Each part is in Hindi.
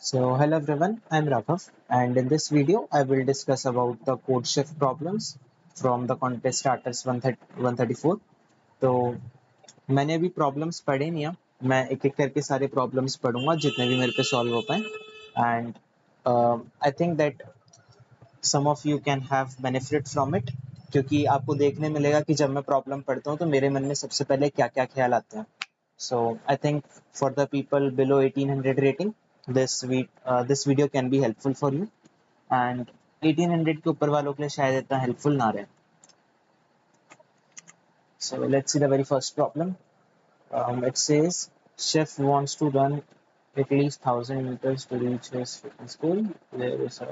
So hello everyone, I'm Raghav and in this video I will discuss about the code shift problems from the contest starters 134. तो मैंने अभी प्रॉब्लम्स पढ़े नहीं हैं, मैं एक एक करके सारे प्रॉब्लम्स पढ़ूंगा जितने भी मेरे पे सॉल्व हो पाए and I think that some of you can have benefit from it क्योंकि आपको देखने मिलेगा कि जब मैं प्रॉब्लम पढ़ता हूँ तो मेरे मन में सबसे पहले क्या क्या ख्याल आते हैं. So I think for the people below 1800 rating, this video can be helpful for you. And 1800 के ऊपर वालों के लिए शायद इतना helpful ना रहे. So let's see the very first problem. It says chef wants to run at least 1000 meters to reach his fitness goal. There is a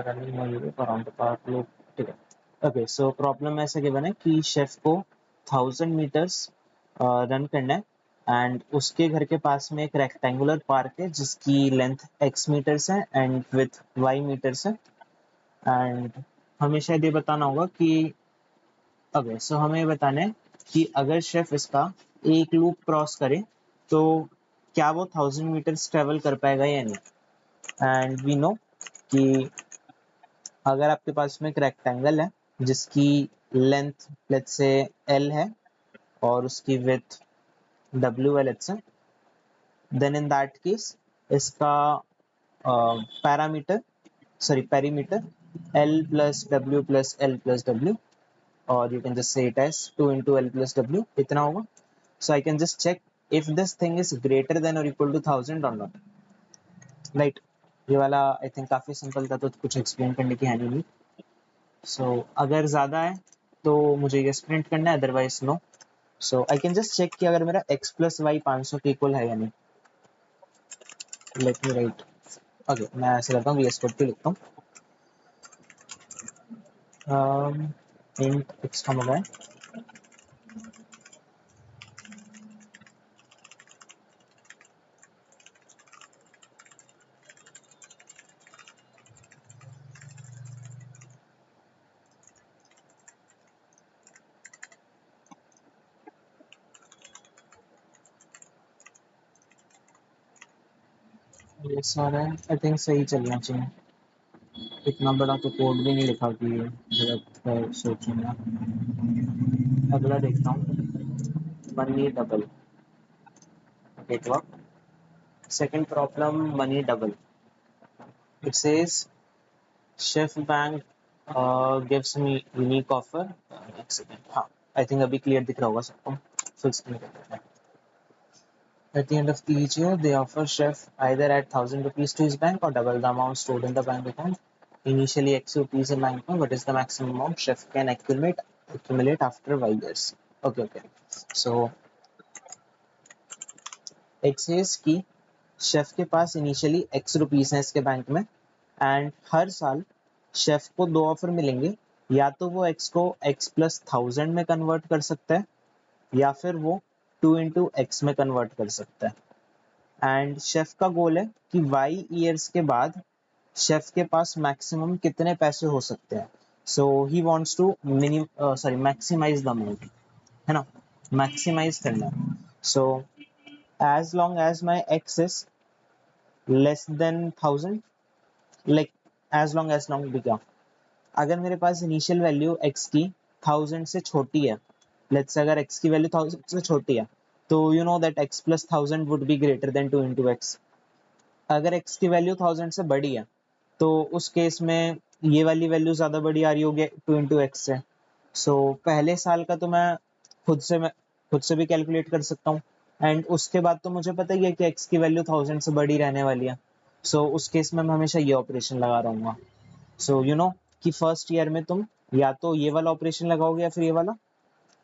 running around the park loop. Okay, so problem ऐसे गिवन है कि शेफ को 1000 मीटर्स रन करना है एंड उसके घर के पास में एक रेक्टेंगुलर पार्क है जिसकी लेंथ x मीटर्स है एंड विथ y मीटर्स है एंड हमें शायद ये बताना होगा कि ओके सो हमें ये बताना है कि अगर शेफ इसका एक लूप क्रॉस करे तो क्या वो 1000 मीटर्स ट्रेवल कर पाएगा या नहीं. एंड वी नो कि अगर आपके पास में एक रेक्टेंगल है जिसकी लेंथ लेट्स से l है और उसकी विड्थ w है let's say, then in that case इसका perimeter l plus w plus l plus w, और you can just say it as 2 into l plus w इतना होगा. So I can just check if this thing is greater than or equal to 1000 or not. Right, ये वाला आई थिंक काफी सिंपल था तो कुछ एक्सप्लेन करने की है नहीं. सो अगर ज़्यादा है तो मुझे ये प्रिंट करना है, otherwise no. So I can just check कि अगर मेरा x प्लस वाई 500 के इक्वल है या नहीं. Let me right. ओके, मैं ऐसे करता हूँ, VS कोड पे लिखता हूँ इंट x का मगा है ये सारा है. आई थिंक सही चलना चाहिए, इतना बड़ा तो कोड भी नहीं लिखा कि जरूरत है सोचूंगा. अगला देखता हूँ, money double. It work. Second problem, money double. It says chef bank gives me unique offer. एक सेकंड, हाँ आई थिंक अभी क्लियर दिख रहा होगा सबको. फुल स्क्रीन कर देते हैं. At the end of each year, they offer chef either at 1000 rupees to his bank or double the amount stored in the bank account. Initially X rupees in bank account, what is the maximum amount chef can accumulate after 5 years? Okay. So X is कि शेफ के पास इनिशियली X रुपीस है इसके बैंक में एंड हर साल शेफ को दो ऑफर मिलेंगे. या तो वो X को X प्लस 1000 में कन्वर्ट कर सकता है या फिर वो 2 into X में कन्वर्ट कर सकता है. एंड शेफ का गोल है कि y ईयर्स के बाद शेफ के पास मैक्सिमम कितने पैसे हो सकते हैं. So he wants to maximise the amount, है ना, मैक्सिमाइज करना. So as long as my x is less than 1000, like as long भी क्या, अगर मेरे पास इनिशियल वैल्यू x की 1000 से छोटी है, लेट्स से अगर x की वैल्यू 1000 से छोटी है तो you know that x plus 1000 would be greater then 2 into x. अगर x की वैल्यू 1000 से बड़ी है तो उस केस में ये वाली वैल्यू ज़्यादा बड़ी आ रही होगी 2 into x से. सो पहले साल का तो मैं खुद से भी कैलकुलेट कर सकता हूँ एंड उसके बाद तो मुझे पता ही है कि x की वैल्यू 1000 से बड़ी रहने वाली है. सो उस केस में मैं हमेशा ये ऑपरेशन लगा रहूँगा. सो यू नो कि फर्स्ट ईयर में तुम या तो ये वाला ऑपरेशन लगाओगे या फिर ये वाला.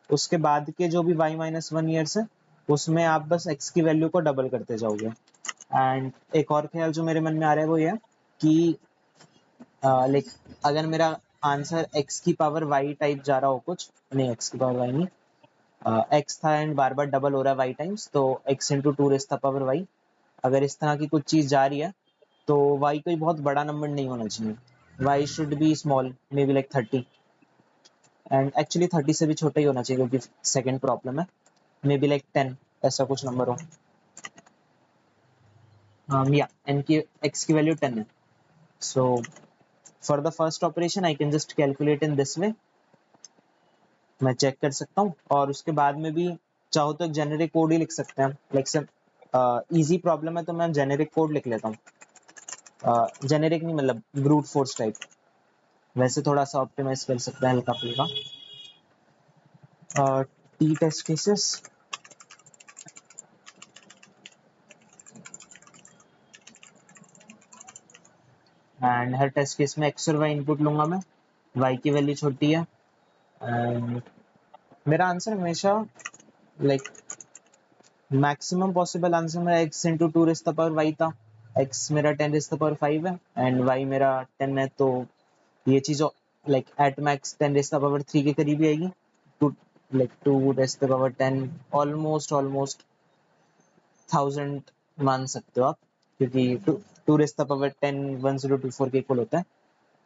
उसके बाद के जो भी y-1 ईयर्स है उसमें आप बस x की वैल्यू को डबल करते जाओगे. एंड एक और ख्याल जो मेरे मन में आ रहा है वो ये है कि लाइक अगर मेरा आंसर x की पावर y टाइप जा रहा हो, कुछ नहीं x की पावर y नहीं, x था एंड बार बार डबल हो रहा है y टाइम्स, तो x into 2 raise the power y. अगर इस तरह की कुछ चीज़ जा रही है तो y कोई बहुत बड़ा नंबर नहीं होना चाहिए. y should be small, may be like 30, and actually 30 से भी छोटा ही होना चाहिए क्योंकि सेकंड प्रॉब्लम है. मे बी लाइक 10 ऐसा कुछ नंबर हो। या n की x की वैल्यू 10 है। So for the first operation I can just calculate in this वे, मैं चेक कर सकता हूँ। और उसके बाद में भी चाहो तो एक जेनेरिक कोड ही लिख सकते हैं, लाइक से इजी प्रॉब्लम है तो मैं जेनेरिक कोड लिख लेता हूँ। जेनेरिक नहीं मतलब ब्रूट फोर्स टाइप, वैसे थोड़ा सा ऑप्टिमाइज कर सकते हैं हल्का फुल्का। टी टेस्ट केसेस, एंड हर टेस्ट केस में एक्स और वाई इनपुट लूंगा मैं, वाई की वैल्यू छोटी है, एंड मेरा आंसर हमेशा लाइक मैक्सिमम पॉसिबल आंसर मेरा x into two raise the power y था। x मेरा 10 रेज़ द पावर 5 है एंड y मेरा 10 है, तो ये चीज like at max 10 raise the power 3 के करीब ही आएगी। To like 2 raise the power 10 almost 1000 मान सकते हो आप, क्योंकि 2 रेज़ द पावर 10 1024 के इक्वल होता है।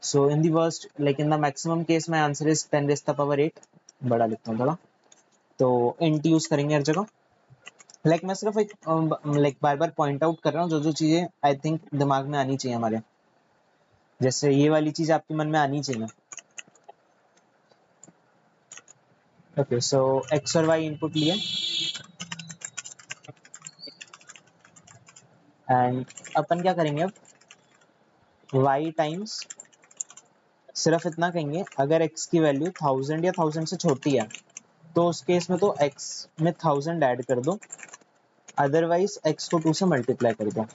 So in the worst like in the maximum case my answer is 10 raise the power 8, बड़ा लिखता हूँ थोड़ा, तो इंट यूज करेंगे हर जगह। लाइक मैं सिर्फ एक लाइक बार बार पॉइंट आउट कर रहा हूँ जो जो चीजें आई थिंक दिमाग में आनी चाहिए हमारे, जैसे ये वाली चीज आपके मन में आनी चाहिए। ओके, सो एक्स और वाई इनपुट लिए एंड अपन क्या करेंगे अब, वाई टाइम्स सिर्फ इतना कहेंगे अगर एक्स की वैल्यू 1000 या 1000 से छोटी है तो उस केस में तो एक्स में 1000 ऐड कर दो, अदरवाइज एक्स को 2 से मल्टीप्लाई कर दो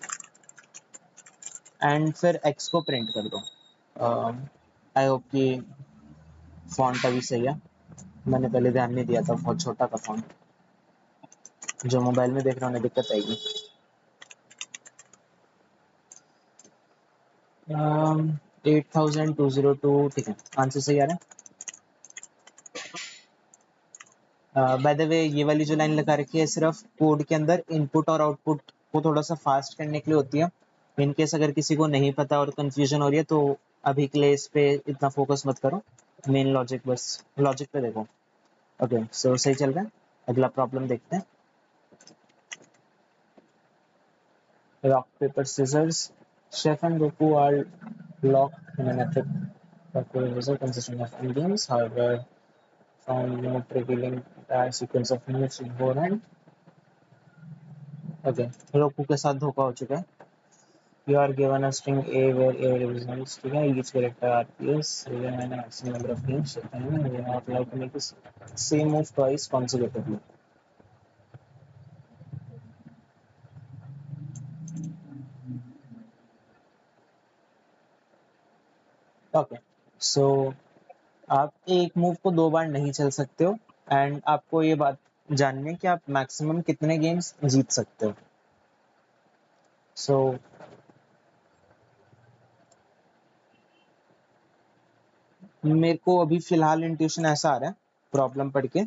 एंड फिर एक्स को प्रिंट कर दो। आई होप कि फॉन्ट अभी सही है, मैंने पहले ध्यान नहीं दिया था, बहुत छोटा था फॉन्ट, जो मोबाइल में देख रहा हूँ दिक्कत आएगी। 8202, ठीक है, आंसर सही आ रहा है। बाय द वे ये वाली जो लाइन लगा रखी है सिर्फ कोड के अंदर इनपुट और आउटपुट को थोड़ा सा फास्ट करने के लिए होती है। इन केस अगर किसी को नहीं पता और कंफ्यूजन हो रही है तो अभी के लिए इस पे इतना फोकस मत करो, मेन लॉजिक बस लॉजिक पे देखो। ओके, सो सही चल रहा है, अगला प्रॉब्लम देखते हैं। Rock, paper, scissors. Chef and Goku are locked in an epic parkour puzzle consisting of endings. However, found no revealing entire sequence of moves beforehand. Okay, Roku के साथ धोखा हो चुका है। You are given a string A where A represents ठीक है, each character RPS, given a maximum number of games, and you are not allowed to make the same move twice consecutively. Okay, so आप एक मूव को 2 बार नहीं चल सकते हो एंड आपको ये बात जाननी है कि आप मैक्सिमम कितने गेम्स जीत सकते हो। सो मेरे को अभी फिलहाल इंट्यूशन ऐसा आ रहा है प्रॉब्लम पढ़ के,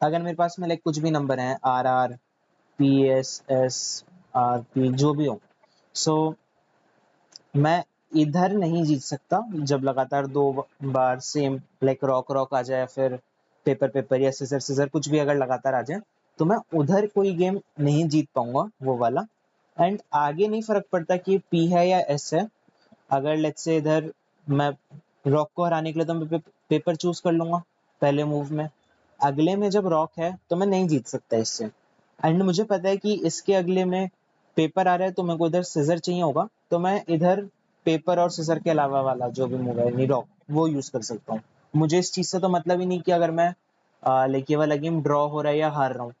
अगर मेरे पास में लाइक कुछ भी नंबर है R R P S S R P जो भी हो, सो मैं इधर नहीं जीत सकता जब लगातार 2 बार सेम लाइक रॉक रॉक आ जाए, फिर पेपर पेपर या सिजर सिजर कुछ भी अगर लगातार आ जाए तो मैं उधर कोई गेम नहीं जीत पाऊंगा वो वाला। एंड आगे नहीं फर्क पड़ता कि पी है या एस है, अगर लेट्स से इधर मैं रॉक को हराने के लिए तो मैं पेपर चूज कर लूंगा पहले मूव में, अगले में जब रॉक है तो मैं नहीं जीत सकता इससे। एंड मुझे पता है कि इसके अगले में पेपर आ रहा है तो मेरे को इधर सिजर चाहिए होगा, तो मैं इधर पेपर और सिजर के अलावा वाला जो भी मूव है यानी रॉक वो यूज कर सकता हूँ। मुझे इस चीज से तो मतलब ही नहीं कि अगर मैं लाइक ये वाला गेम ड्रॉ हो रहा है या हार रहा हूँ,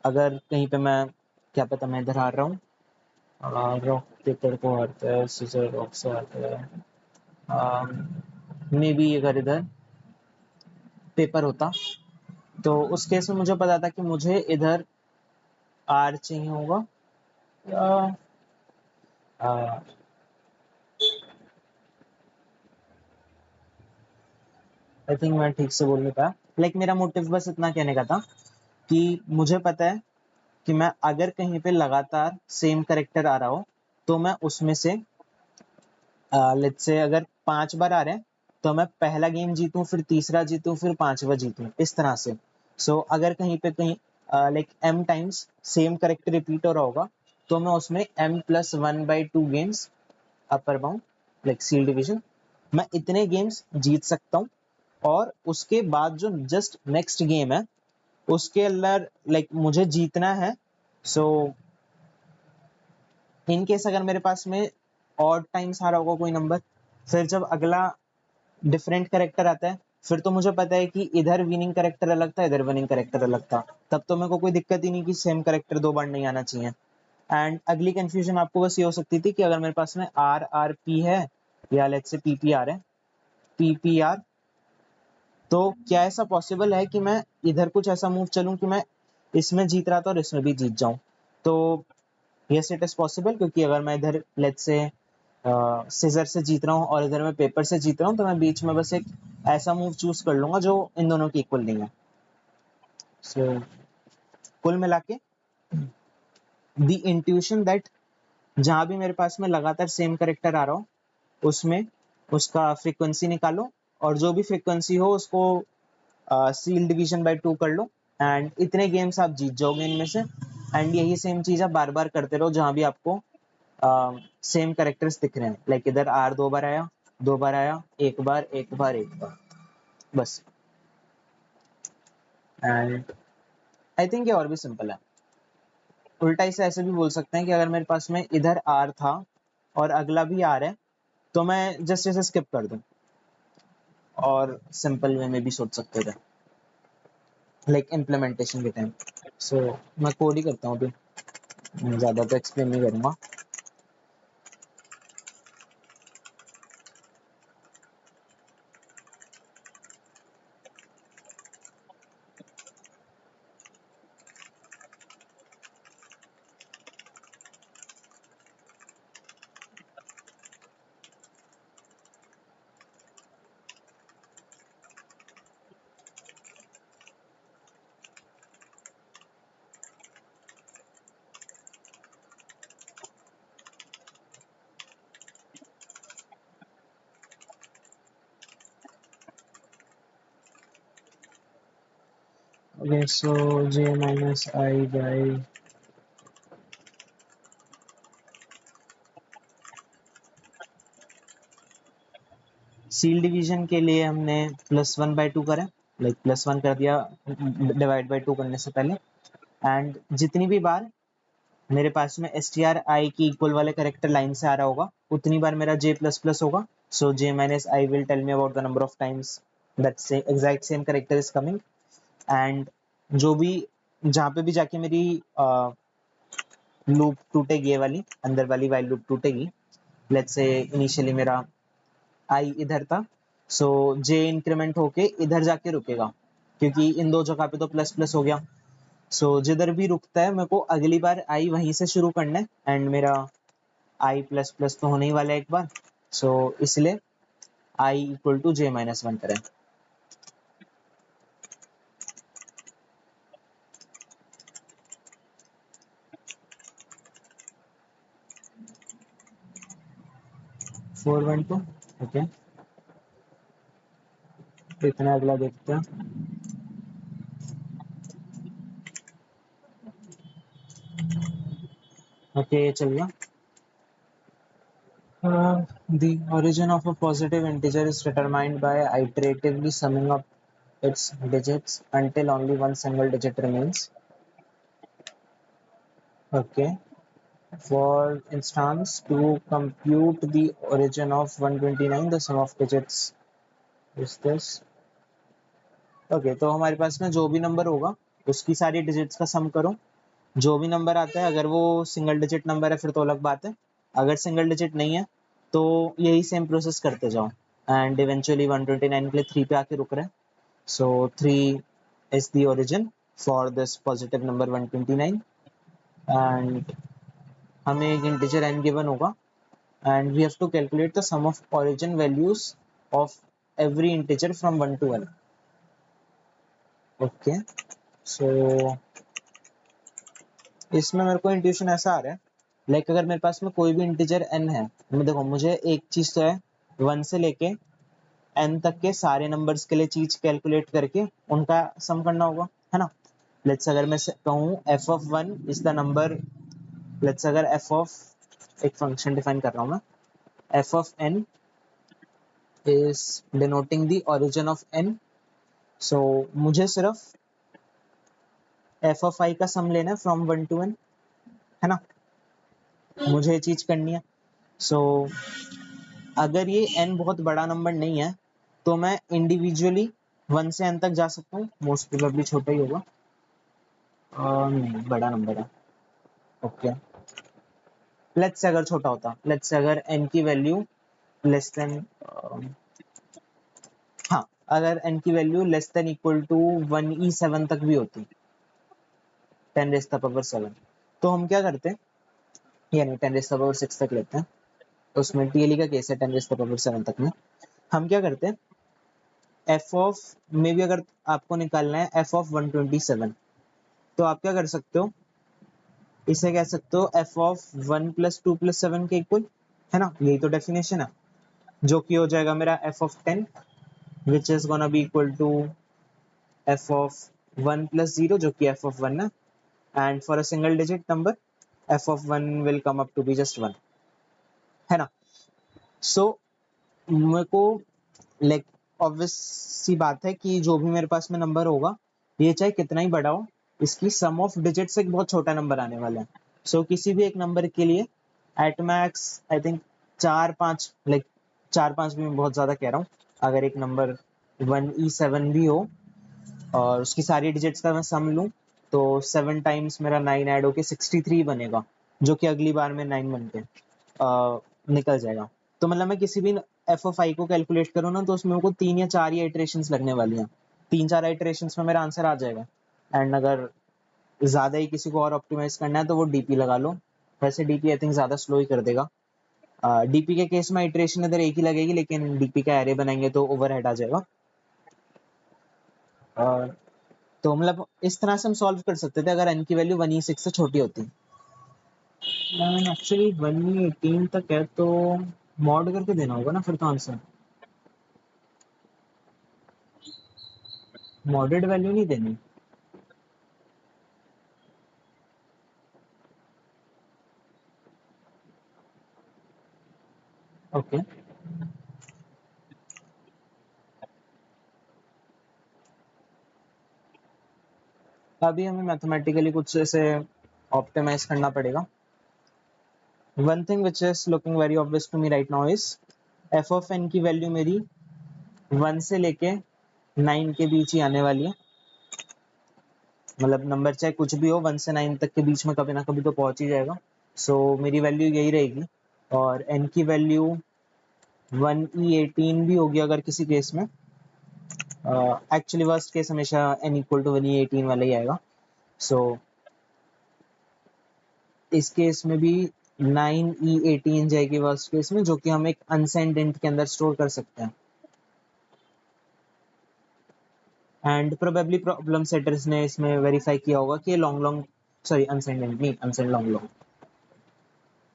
अगर कहीं पे मैं क्या पता मैं इधर हार रहा हूँ, रॉक पेपर को हारता है, सिजर रॉक से हारता है, मे बी अगर इधर पेपर होता तो उस केस में मुझे पता था कि मुझे इधर आर चाहिए होगा या आई थिंक मैं ठीक से बोल नहीं पाया, लाइक मेरा मोटिव बस इतना कहने का था कि मुझे पता है कि मैं अगर कहीं पे लगातार सेम करेक्टर आ रहा हो तो मैं उसमें से लेट्स से अगर 5 बार आ रहे हैं तो मैं पहला गेम जीतूं फिर तीसरा जीतूं फिर पांचवा जीतूं इस तरह से। सो अगर कहीं पे कहीं like m times same character repeat हो रहा होगा, तो मैं उसमें m+1/2 games upper bound like seal division मैं इतने गेम्स जीत सकता हूँ, और उसके बाद जो जस्ट नेक्स्ट गेम है उसके अंदर लाइक मुझे जीतना है। सो इन केस अगर मेरे पास में ऑड टाइम्स आ रहा होगा कोई नंबर, फिर जब अगला डिफरेंट करेक्टर आता है, फिर तो मुझे पता है कि इधर विनिंग करेक्टर अलग था, इधर विनिंग करेक्टर अलग था, तब तो मेरे को कोई दिक्कत ही नहीं कि सेम करेक्टर दो बार नहीं आना चाहिए। एंड अगली कंफ्यूजन आपको बस ये हो सकती थी कि अगर मेरे पास में आर आर पी है या let's say P P R है, पी पी आर, तो क्या ऐसा पॉसिबल है कि मैं इधर कुछ ऐसा मूव चलूं कि मैं इसमें जीत रहा था और इसमें भी जीत जाऊं? तो यस इट इज पॉसिबल, क्योंकि अगर मैं इधर लेट्स से सीजर से जीत रहा हूँ और इधर मैं पेपर से जीत रहा हूँ, तो मैं बीच में बस एक ऐसा मूव चूज कर लूंगा जो इन दोनों की इक्वल नहीं है। सो कुल मिला के द इंट्यूशन दैट जहां भी मेरे पास में लगातार सेम करेक्टर आ रहा हो उसमें उसका फ्रीक्वेंसी निकालो, और जो भी फ्रीक्वेंसी हो उसको सील डिवीजन बाय 2 कर लो, एंड इतने गेम्स आप जीत जाओगे इनमें से। एंड यही सेम चीज आप बार बार करते रहो जहां भी आपको सेम करेक्टर्स दिख रहे हैं, लाइक इधर आर 2 बार आया, 2 बार आया, एक बार एक बार एक बार, बस। एंड आई थिंक ये और भी सिंपल है। उल्टा इसे ऐसे भी बोल सकते हैं कि अगर मेरे पास में इधर आर था और अगला भी आर है, तो मैं जस्ट इसे स्किप कर दूं, और सिंपल वे में भी सोच सकते थे लाइक इम्प्लीमेंटेशन के टाइम। सो मैं कोड ही करता हूँ अभी, ज्यादा तो एक्सप्लेन नहीं करूंगा। Okay, so j minus I by seal division के लिए हमने +1/2 करा, लाइक +1 कर दिया डिवाइड बाई 2 करने से पहले। एंड जितनी भी बार मेरे पास में एस टी आर आई की इक्वल वाले करेक्टर लाइन से आ रहा होगा, उतनी बार मेरा j प्लस प्लस होगा। So j minus I will tell me about the number of times that say exact same character is coming. And जो भी जहाँ पे भी जाके मेरी लूप टूटेगी, ये वाली अंदर वाली वाइल लूप टूटेगी, लेट्स से इनिशियली मेरा आई इधर था, सो जे इंक्रीमेंट होके इधर जाके रुकेगा, क्योंकि इन दो जगह पे तो प्लस प्लस हो गया। सो जिधर भी रुकता है मेरे को अगली बार आई वहीं से शुरू करना है, एंड मेरा आई प्लस प्लस तो होने ही वाला है एक बार। सो इसलिए आई इक्वल टू j-1 करें। 412, ओके, इतना अगला देखते हैं। ओके, ये चल गया। The origin of a positive integer is determined by iteratively summing up its digits until only one single digit remains. Okay. For instance, to compute the origin of 129, the sum of digits is this. Okay, तो हमारे पास में जो भी नंबर होगा उसकी सारी डिजिट्स का सम करो। जो भी नंबर आता है, अगर वो सिंगल डिजिट नंबर है फिर तो अलग बात है, अगर सिंगल डिजिट नहीं है तो यही सेम प्रोसेस करते जाओ। एंड इवेंचुअली 129 के लिए 3 पे आके रुक रहे हैं। सो 3 is the origin for this positive number 129, and हमें एक इंटीजर n गिवन होगा, and we have to calculate the sum of origin values of every integer from 1 to n. Okay, so इसमें मेरे को इंट्यूशन ऐसा आ रहा है, लाइक अगर मेरे पास में कोई भी इंटीजर n है, मैं देखो मुझे एक चीज तो है 1 से लेके n तक के सारे नंबर्स के लिए चीज कैलकुलेट करके उनका सम करना होगा, है ना? लेट्स अगर मैं कहूँ f of one is the number, let's अगर एफ ऑफ एक फंक्शन डिफाइन कर रहा हूँ मैं, f of n is denoting the origin of n, so मुझे सिर्फ एफ ऑफ आई का सम लेना है फ्रॉम वन टू एन, है ना, मुझे ये चीज करनी है। सो अगर ये n बहुत बड़ा नंबर नहीं है तो मैं इंडिविजुअली 1 से n तक जा सकता हूँ, मोस्ट प्रोबेबली छोटा ही होगा, नहीं बड़ा नंबर है, ओके। लेट्स से अगर छोटा होता, लेट्स से अगर n की वैल्यू लेस देन, हाँ अगर n की value less than equal to 1e7 तक भी होती, 10 रेज़ द पावर 7, तो हम क्या करते हैं, यानी 10 रेज़ द पावर 6 तक लेते हैं, तो उसमें टीएलई का केस है 10 रेज़ द पावर 7 तक में, हम क्या करते हैं एफ ऑफ में भी अगर आपको निकालना है एफ ऑफ 127, तो आप क्या कर सकते हो, इसे कह सकते हो एफ ऑफ 1 + 2 + 7 के इक्वल, है ना, यही तो डेफिनेशन है, जो कि हो जाएगा मेरा f of 10 which is gonna be equal to f of 1 + 0 जो कि एफ ऑफ 1 है, and for a single digit number f of 1 will come up to be just 1, है ना। सो मेरे को लाइक ऑब्वियस सी बात है कि जो भी मेरे पास में नंबर होगा, ये चाहे कितना ही बड़ा हो, इसकी सम ऑफ डिजिट्स एक बहुत छोटा नंबर आने वाला है। सो किसी भी एक नंबर के लिए at max I think 4-5, like 4-5 भी मैं बहुत ज्यादा कह रहा हूँ, अगर एक नंबर 1e7 भी हो और उसकी सारी डिजिट्स का मैं सम लूँ, तो 7 टाइम्स मेरा 9 ऐड होके 63 बनेगा, जो कि अगली बार में 9 बन के निकल जाएगा। तो मतलब मैं किसी भी एफ ऑफ आई को कैलकुलेट करूँ ना, तो उसमें मेरे को 3 या 4 ही इटरेशंस लगने वाली हैं, 3-4 इटरेशंस में मेरा आंसर आ जाएगा। एंड अगर ज्यादा ही किसी को और ऑप्टिमाइज करना है तो वो डीपी लगा लो, वैसे डीपी आई थिंक ज्यादा स्लो ही कर देगा। डीपी के केस में इटरेशन इधर एक ही लगेगी, लेकिन डीपी का एरे बनाएंगे तो ओवरहेड आ जाएगा। तो मतलब इस तरह से हम सॉल्व कर सकते थे अगर एन की वैल्यू 1e6 से छोटी होती। एक्चुअली 1e18 तक है तो मॉड करके देना होगा ना फिर तो आंसर, मॉडेड वैल्यू नहीं देनी। ओके अभी हमें मैथमेटिकली कुछ ऐसे ऑप्टिमाइज करना पड़ेगा। One thing which is looking very obvious to me right now is f of n की वैल्यू मेरी 1 से लेके 9 के बीच ही आने वाली है, मतलब नंबर चाहे कुछ भी हो 1 से 9 तक के बीच में कभी ना कभी तो पहुंच ही जाएगा। सो मेरी वैल्यू यही रहेगी, और एन की वैल्यू 1e18 भी होगी अगर किसी केस में, एक्चुअली वर्स्ट केस हमेशा n इक्वल टू 1e18 वाला ही आएगा। सो इस केस में भी 9e18 जाएगी वर्स्ट केस में, जो कि हम एक अनसेंड इंट के अंदर स्टोर कर सकते हैं। एंड प्रोबेबली प्रॉब्लम सेटर्स ने इसमें वेरीफाई किया होगा कि long long, sorry unsent int नहीं, अनसेंड लॉन्ग लॉन्ग,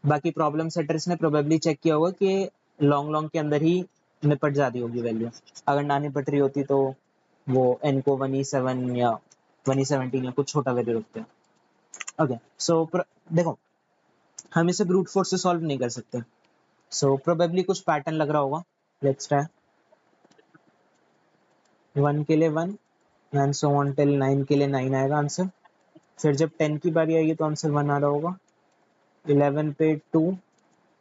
बाकी प्रॉब्लम सेटर्स ने प्रोबेबली चेक किया होगा कि लॉन्ग लॉन्ग के अंदर ही निपट जाती होगी वैल्यू, अगर ना निपट रही होती तो वो n को 1e7 या 1e17 या कुछ छोटा वैल्यू रखते हैं। ओके सो देखो हम इसे ब्रूट फोर्स से सॉल्व नहीं कर सकते, सो प्रोबेबली कुछ पैटर्न लग रहा होगा। लेट्स ट्राई, 1 के लिए 1 एंड सो ऑन टिल 9 के लिए 9 आएगा आंसर, फिर जब 10 की बारी आएगी तो आंसर 1 आ रहा होगा, 11 पे 2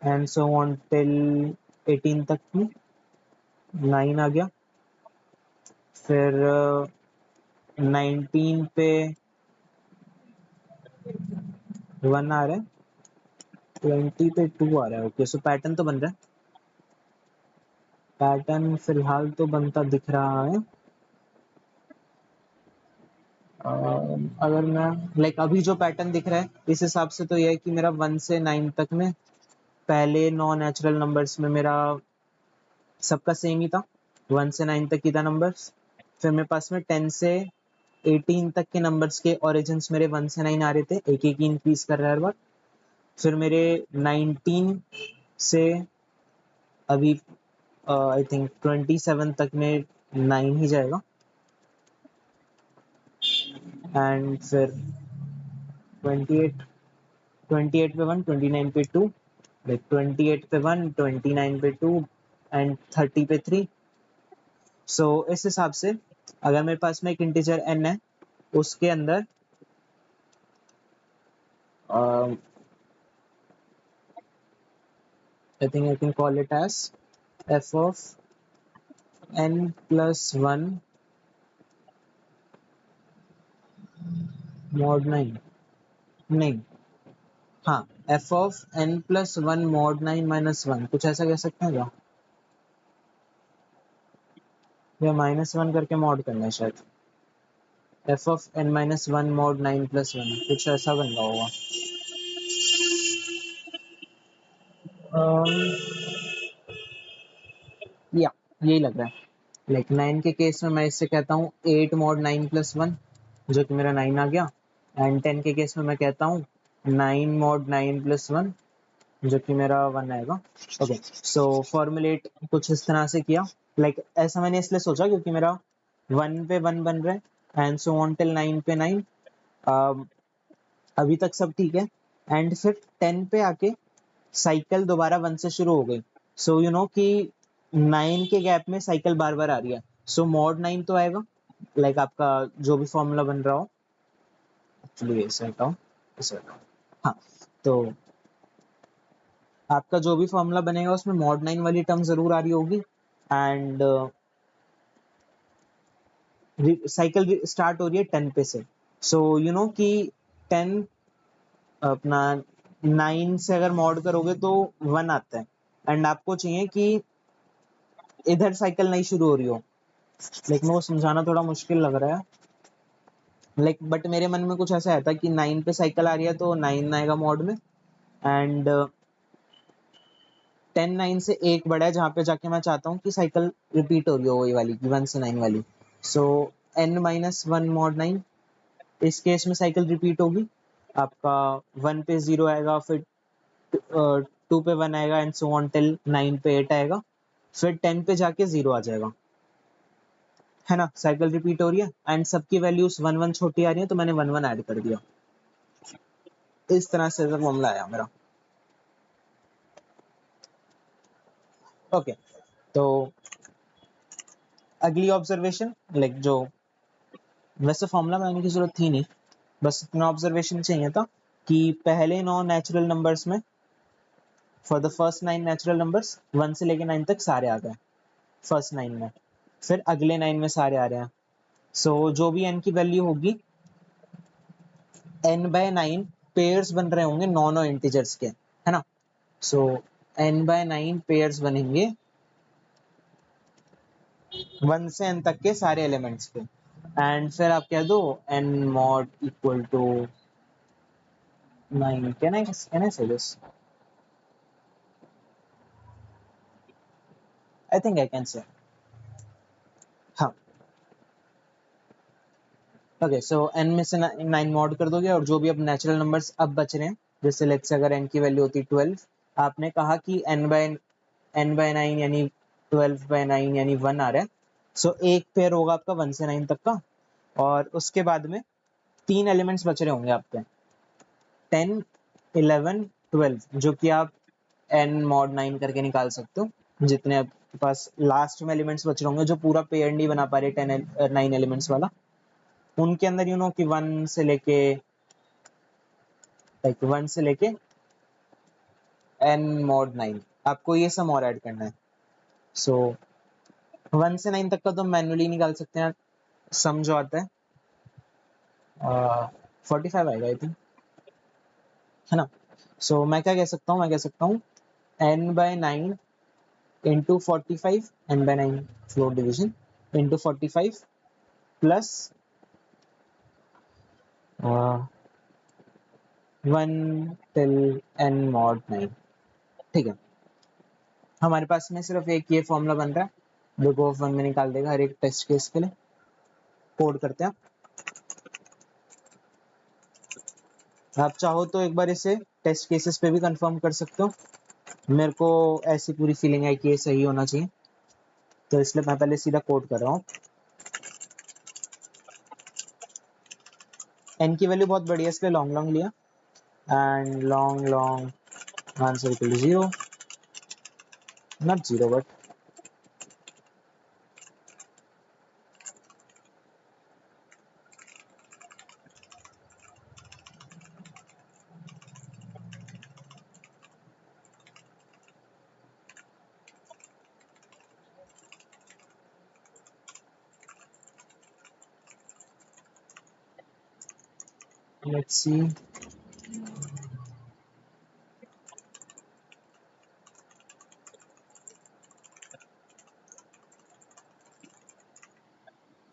एंड सो ऑन टिल 18 तक की 9 आ गया, फिर 19 पे 1 आ रहा है, 20 पे 2 आ रहा है। ओके सो पैटर्न तो बन रहा है, पैटर्न फिलहाल तो बनता दिख रहा है। अगर मैं लाइक अभी जो पैटर्न दिख रहा है इस हिसाब से तो यह है कि मेरा 1 से 9 तक में पहले नॉन नेचुरल नंबर्स में मेरा सबका सेम ही था, 1 से 9 तक ही था नंबर्स, फिर मेरे पास में 10 से 18 तक के नंबर्स के ओरिजिन्स मेरे 1 से 9 आ रहे थे, एक एक इंक्रीज कर रहा है हर बार, फिर मेरे 19 से अभी आई थिंक 27 तक में 9 ही जाएगा, एंड फिर 28 28 पे 1, 29 पे 2, लाइक 28 पे 1, 29 पे 2 एंड 30 पे 3। सो इस हिसाब से अगर मेरे पास में एक इंटीजर n है, उसके अंदर I think I can call it as f of n plus 1 mod 9, नहीं, हाँ, f of n plus 1 mod 9 minus 1, कुछ ऐसा कह सकते हैं क्या, या -1 करके मॉड करना है शायद, f of n minus 1 mod 9 plus 1, कुछ ऐसा बन रहा होगा। या यही लग रहा है, लाइक 9 के केस में मैं इससे कहता हूँ 8 mod 9 plus 1, जो कि मेरा 9 आ गया, एंड 10 के केस में मैं कहता हूँ 9 mod 9 plus 1, जो कि मेरा 1 आएगा। ओके, सो फॉर्मुलेट कुछ इस तरह से किया, लाइक ऐसा मैंने इसलिए सोचा क्योंकि मेरा 1 पे 1 बन रहा है एंड सो ऑन टिल 9 पे 9, अभी तक सब ठीक है। एंड फिर 10 पे आके साइकिल दोबारा 1 से शुरू हो गई। सो यू नो कि 9 के गैप में साइकिल बार बार आ रही है, सो मॉड 9 तो आएगा, लाइक आपका जो भी फॉर्मूला बन रहा हो, एक्चुअली ऐसे हटाओ, ऐसे हटाओ, हाँ, तो आपका जो भी फॉर्मूला बनेगा उसमें मॉड 9 वाली टर्म जरूर आ रही होगी, एंड साइकिल स्टार्ट हो रही है 10 पे से। सो यू नो कि 10 अपना 9 से अगर मॉड करोगे तो 1 आता है, एंड आपको चाहिए कि इधर साइकिल नहीं शुरू हो रही हो, लेकिन वो समझाना थोड़ा मुश्किल लग रहा है, लाइक बट मेरे मन में कुछ ऐसा आता है कि 9 पे साइकिल आ रही है तो 9 आएगा मॉड में, एंड 10 9 से एक बड़ा है जहाँ पे जाके मैं चाहता हूँ कि साइकिल रिपीट हो रही हो, वही वाली कि 1 से 9 वाली। सो n माइनस 1 मॉड 9, इस केस में साइकिल रिपीट होगी, आपका 1 पे 0 आएगा, फिर 2 पे 1 आएगा एंड सो ऑन टिल 9 पे 8 आएगा, फिर 10 पे जाके 0 आ जाएगा, है ना, साइकिल रिपीट हो रही है एंड सबकी वैल्यूज 1 1 छोटी आ रही है, तो मैंने 1 1 ऐड कर दिया, इस तरह से मामला आया मेरा। ओके, तो अगली ऑब्जर्वेशन, लाइक जो वैसे फॉर्मूला बनाने की जरूरत थी नहीं, बस इतना ऑब्जर्वेशन चाहिए था कि पहले 9 नेचुरल नंबर्स में, for the first 9 natural numbers 1 से लेके 9 तक सारे आ गए फर्स्ट 9 में, फिर अगले 9 में सारे आ रहे हैं। सो जो भी n की वैल्यू होगी, n बाय 9 पेयर्स बन रहे होंगे नॉन इंटीजर्स के, है ना, सो n बाय 9 पेयर्स बनेंगे 1 से n तक के सारे एलिमेंट्स के, एंड फिर आप कह दो n mod equal to 9, can I say this? I think I can say, हाँ, ओके, सो n में से 9 मॉड कर दोगे, और जो भी अब नेचुरल नंबर्स अब बच रहे हैं, जैसे लेट्स से अगर n की वैल्यू होती 12, आपने कहा कि n बाय 9 यानी 12 बाय 9 यानी 1 आ रहा है, सो एक पेयर होगा आपका 1 से 9 तक का, और उसके बाद में 3 एलिमेंट्स बच रहे होंगे आपके, 10 11 12, जो कि आप n mod 9 करके निकाल सकते हो, जितने आपके पास लास्ट में एलिमेंट्स बच रहे होंगे, जो पूरा पेयर नहीं बना पा रहे 9 एलिमेंट्स वाला, उनके अंदर यू नो कि 1 से लेके n mod 9, आपको ये सम और ऐड करना है। सो 1 से 9 तक का तो मैन्युअली निकाल सकते हैं, सम जो आता है 45 आएगा आई थिंक, है ना। सो मैं क्या कह सकता हूँ, मैं कह सकता हूँ n by 9 into 45, n by 9 floor division into 45 plus 1 till n mod 9, ठीक है। हमारे पास में सिर्फ एक ये फॉर्मूला बन रहा है जो गो ऑफ 1 में निकाल देगा हर एक टेस्ट केस के लिए। कोड करते हैं, आप चाहो तो एक बार इसे टेस्ट केसेस पे भी कंफर्म कर सकते हो, मेरे को ऐसी पूरी फीलिंग है कि ये सही होना चाहिए, तो इसलिए मैं पहले सीधा कोड कर रहा हूँ। n की वैल्यू बहुत बड़ी है इसलिए लॉन्ग लॉन्ग लिया and long long answer equal to 0, not 0 but let's see.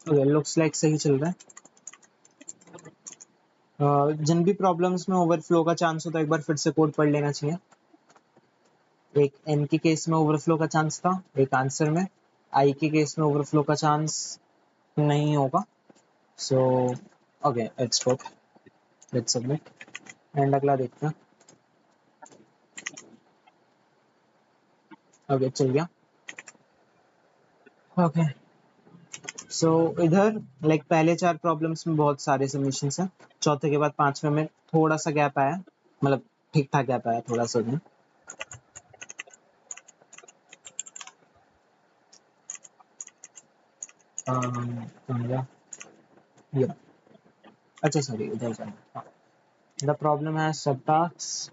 Okay, looks like सही चल रहा है। जिन भी प्रॉब्लम्स में ओवरफ्लो का चांस होता है एक बार फिर से कोड पढ़ लेना चाहिए। एक n के केस में ओवरफ्लो का चांस था, एक आंसर में i के केस में ओवरफ्लो का चांस नहीं होगा। So okay export, let's submit and अगला देखते हैं। ओके चल गया। ओके सो इधर लाइक पहले 4 प्रॉब्लम्स में बहुत सारे सबमिशंस हैं, चौथे के बाद पांचवे में थोड़ा सा गैप आया, मतलब ठीक ठाक गैप आया थोड़ा सा भी। कहाँ गया ये, अच्छा सॉरी इधर जाना। द प्रॉब्लम है subtask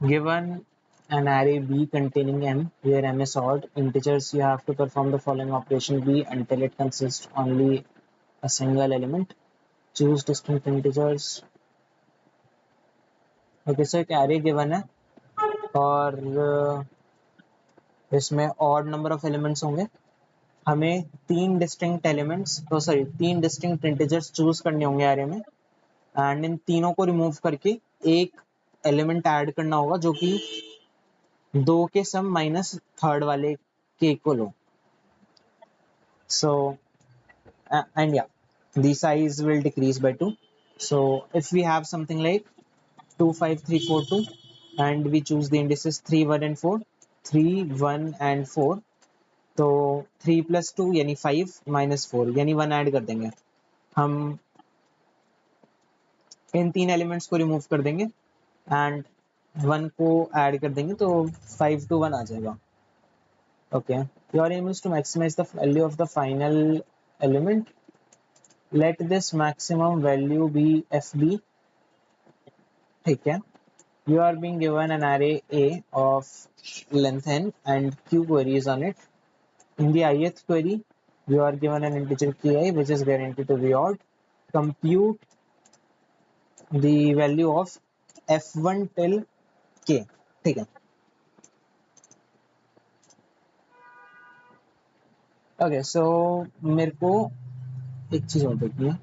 given an array b containing m where m is odd integers, you have to perform the following operation b until it consists only a single element. Choose distinct integers. Okay so एक array given है और इसमें odd number of elements होंगे। हमें तीन डिस्टिंक्ट इंटीजर्स चूज करने होंगे array में एंड इन तीनों को रिमूव करके एक एलिमेंट ऐड करना होगा जो कि 2 के सम माइनस थर्ड वाले के इक्वल हो। So and yeah, the size will decrease by 2. So if we have something like 2 5 3 4 2 and we choose the indices 3 1 and 4, 3 1 and 4, तो 3 plus 2 यानी 5 minus 4 यानी 1 ऐड कर देंगे। हम इन तीन एलिमेंट्स को रिमूव कर देंगे एंड 1 को ऐड कर देंगे तो 5 to 1 आ जाएगा। Okay, your aim is to maximise the value of the final element. Let this maximum value be f b. ठीक है, you are being given an array A of length n and q queries on it. In the ith query, you are given an integer ki which is guaranteed to be odd. Compute the value of f1 till k. ठीक है, ओके सो मेरे को एक चीज और देखनी है।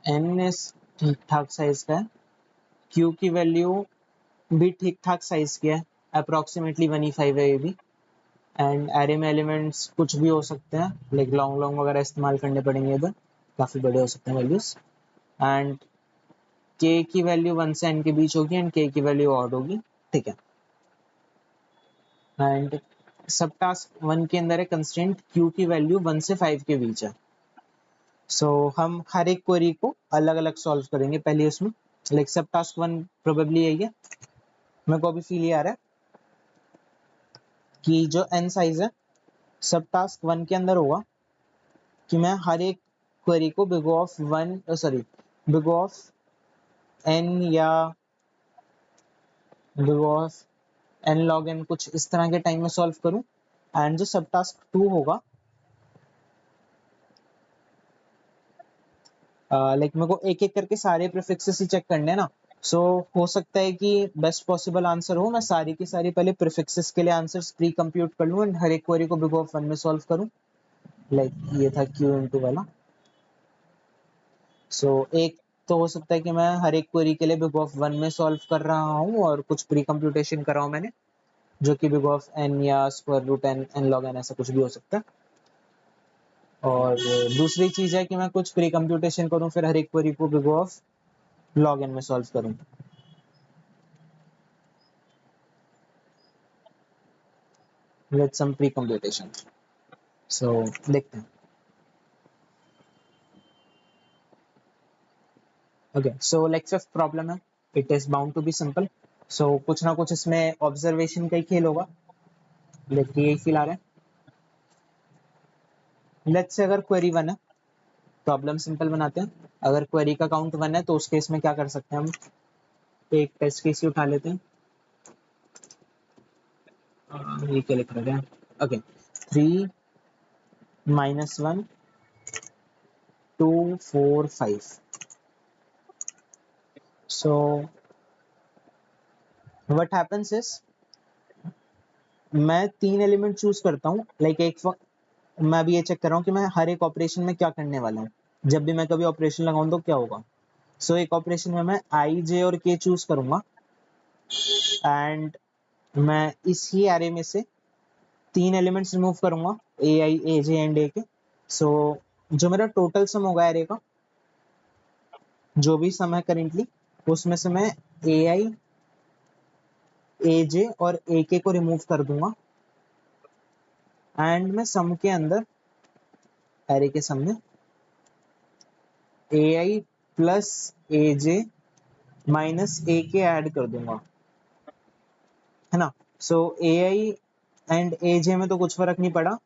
n इस ठीक ठाक साइज का है, q की वैल्यू भी ठीक ठाक साइज की है, अप्रोक्सीमेटली 1e5 है ये भी। एंड एरे में एलिमेंट्स कुछ भी हो सकते हैं, लाइक लॉन्ग लॉन्ग वगैरह इस्तेमाल करने पड़ेंगे इधर, काफ़ी बड़े हो सकते हैं वैल्यूज। एंड k की वैल्यू 1 से n के बीच होगी एंड k की वैल्यू ऑड होगी। ठीक है, एंड सब टास्क 1 के अंदर है कंस्ट्रेंट q की वैल्यू 1 से 5 के बीच है। सो हम हर एक क्वेरी को अलग अलग सॉल्व करेंगे पहले उसमें, लाइक सब टास्क 1 प्रोबेबली यही है। मेरे को अभी फील ये आ रहा है कि जो n साइज है सब टास्क 1 के अंदर होगा कि मैं हर एक क्वेरी को big of big of n या big of n log n कुछ इस तरह के टाइम में सॉल्व करूं। एंड जो सब टास्क 2 होगा लाइक मेरे को एक एक करके सारे प्रीफिक्सेस ही चेक करने हैं ना। सो हो सकता है कि बेस्ट पॉसिबल आंसर हो मैं सारी की सारी पहले प्रीफिक्सेस के लिए आंसर्स प्री कंप्यूट कर लूं एंड हर एक क्वेरी को बिग ऑफ 1 में सॉल्व करूं, लाइक ये था q इनटू वाला। सो एक तो हो सकता है कि मैं हर एक क्वेरी के लिए बिग ऑफ 1 में सॉल्व कर रहा हूँ और कुछ प्री कंप्यूटेशन कर रहा हूँ मैंने, जो कि बिग ऑफ n या square root n log n ऐसा कुछ भी हो सकता है। और दूसरी चीज है कि मैं कुछ प्री कंप्यूटेशन करूं फिर हर एक क्वेरी को बिग ऑफ log n में सॉल्व करूं। With some precomputation. So देखते हैं। Okay, so like fifth problem है, it is bound to be simple. So कुछ ना कुछ इसमें ऑब्जर्वेशन का ही खेल होगा, देखिए यही फील आ रहा है। लेट्स से अगर क्वेरी 1 है, प्रॉब्लम सिंपल बनाते हैं। अगर क्वेरी का काउंट 1 है तो उस केस में क्या कर सकते हैं हम, एक टेस्ट केस ही उठा लेते हैं। ये क्या लिख रहे हैं, okay, 3 -1 2 4 5। So what happens is, मैं 3 एलिमेंट चूज करता हूँ, लाइक एक मैं अभी ये चेक कर रहा हूँ कि मैं हर एक ऑपरेशन में क्या करने वाला हूँ। जब भी मैं कभी ऑपरेशन लगाऊं तो क्या होगा। सो एक ऑपरेशन में मैं आई जे और के चूज करूंगा, एंड मैं इसी एरे में से 3 एलिमेंट्स रिमूव करूंगा, ए आई ए जे एंड ए के। सो जो मेरा टोटल सम होगा एरे का, जो भी सम है करेंटली, उसमें से मैं ए आई ए जे और ए के को रिमूव कर दूंगा, एंड मैं सम के अंदर, एरे के सम में ए आई प्लस ए जे माइनस ए के ऐड कर दूंगा, है ना। सो ए आई एंड ए जे में तो कुछ फर्क नहीं पड़ा,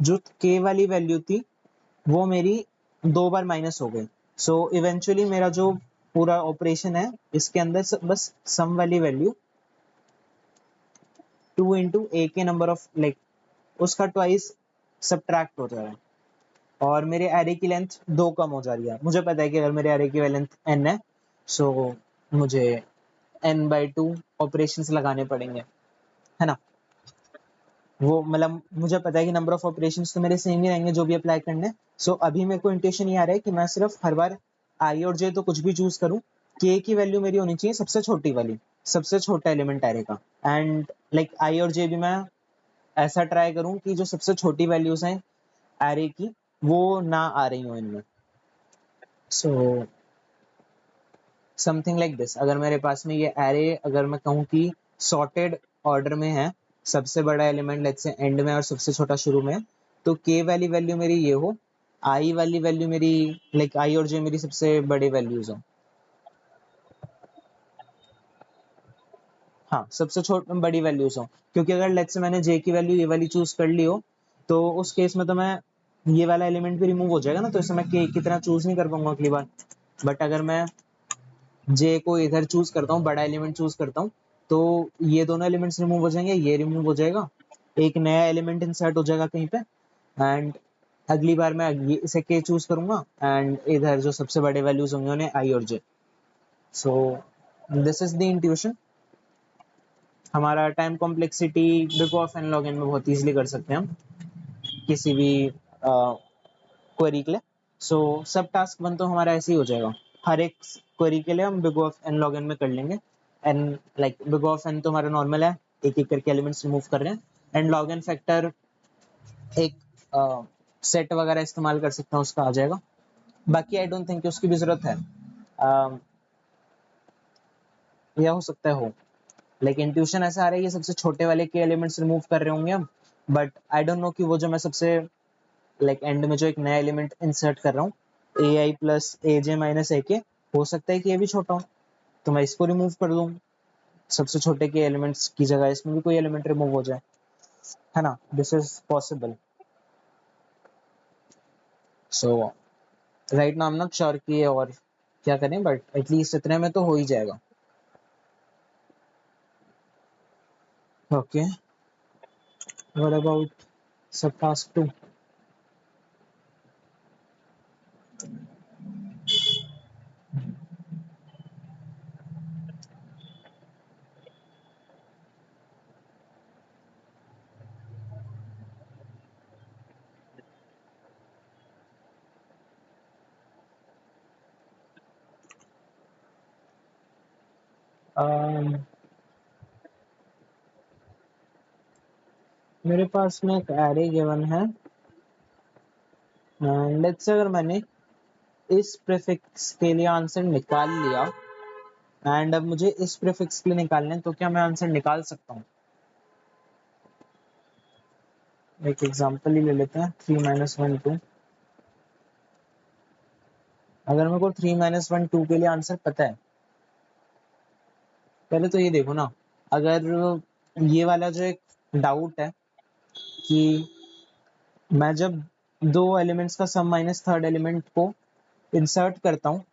जो के वाली वैल्यू थी वो मेरी 2 बार माइनस हो गई। सो इवेंचुअली मेरा जो पूरा ऑपरेशन है, इसके अंदर बस सम वाली वैल्यू 2 इंटू ए के नंबर ऑफ, लाइक उसका ट्वाइस सब्ट्रैक्ट हो जा रहा है, और मेरे एरे की लेंथ 2 कम हो जा रही है। मुझे पता है कि अगर मेरे एरे की लेंथ n है, सो मुझे n/2 ऑपरेशंस लगाने पड़ेंगे, है ना। वो मतलब मुझे पता है कि नंबर ऑफ ऑपरेशंस तो मेरे सेम ही रहेंगे जो भी अप्लाई करने हैं। सो अभी मेरे को इंटेंशन ये आ रहा है कि मैं सिर्फ हर बार आई और जे तो कुछ भी चूज करूं, के की वैल्यू मेरी होनी चाहिए सबसे छोटी वाली, सबसे छोटा एलिमेंट एरे का। एंड लाइक आई और जे भी मैं ऐसा ट्राई करूं कि जो सबसे छोटी वैल्यूज हैं एरे की, वो ना आ रही हो इनमें। सो समथिंग लाइक दिस, अगर मेरे पास में ये एरे, अगर मैं कहूँ कि सॉर्टेड ऑर्डर में है, सबसे बड़ा एलिमेंट लेट्स से एंड में और सबसे छोटा शुरू में, तो के वाली वैल्यू मेरी ये हो, आई वाली वैल्यू मेरी, लाइक आई और जे मेरी सबसे बड़ी वैल्यूज हो। हाँ, सबसे छोटी बड़ी वैल्यूज हो, क्योंकि अगर लेट्स से मैंने जे की वैल्यू ये वाली चूज कर ली हो, तो उस केस में तो मैं ये वाला एलिमेंट भी रिमूव हो जाएगा ना, तो इससे मैं के की तरह चूज नहीं कर पाऊंगा अगली बार। बट अगर मैं जे को इधर चूज करता हूँ, बड़ा एलिमेंट चूज करता हूँ, तो ये दोनों एलिमेंट्स रिमूव हो जाएंगे, ये रिमूव हो जाएगा, एक नया एलिमेंट इंसर्ट हो जाएगा कहीं पे, एंड अगली बार मैं इसे के चूज करूंगा, एंड इधर जो सबसे बड़े वैल्यूज होंगे उन्हें आई और j. So this is the intuition. हमारा time complexity big of n log n में बहुत इजीली कर सकते हैं हम, किसी भी क्वेरी के लिए। सो सब टास्क वन तो हमारा ऐसे ही हो जाएगा, हर एक क्वेरी के लिए हम big of n log n में कर लेंगे। N, like big of n तो हमारा नॉर्मल है, एक एक करके एलिमेंट्स रिमूव कर रहे हैं, एंड लॉग एन फैक्टर एक सेट वगैरह इस्तेमाल कर सकता हूँ, उसका आ जाएगा। बाकी आई डोंट थिंक उसकी भी जरूरत है, यह हो सकता है हो, लेकिन ट्यूशन ऐसा आ रहा है, ये सबसे छोटे वाले के एलिमेंट्स रिमूव कर रहे होंगे हम, बट आई डोंट नो कि वो जो मैं सबसे लाइक एंड में जो एक नया एलिमेंट इंसर्ट कर रहा हूँ, ए आई प्लस ए जे माइनस ए के, हो सकता है कि ये भी छोटा हो, तो मैं इसको रिमूव कर दूँ, सबसे छोटे के एलिमेंट्स की जगह इसमें भी कोई एलिमेंट रिमूव हो जाए, है ना। This is possible. So right now I am not sure कि ये और क्या करें, बट एटलीस्ट इतने में तो हो ही जाएगा। ओके, व्हाट अबाउट सब टास्क 2? मेरे पास में एक एरे गिवन है, लेट्स से अगर मैंने इस प्रीफिक्स के लिए आंसर निकाल लिया, एंड अब मुझे इस प्रीफिक्स के लिए निकालना है, तो क्या मैं आंसर निकाल सकता हूँ? एक एग्जांपल ही ले लेते हैं, 3 - 1 2। अगर मेरे को 3 - 1 2 के लिए आंसर पता है, पहले तो ये देखो ना, अगर ये वाला जो एक डाउट है कि मैं जब दो एलिमेंट्स का सम माइनस थर्ड एलिमेंट को इंसर्ट करता हूँ,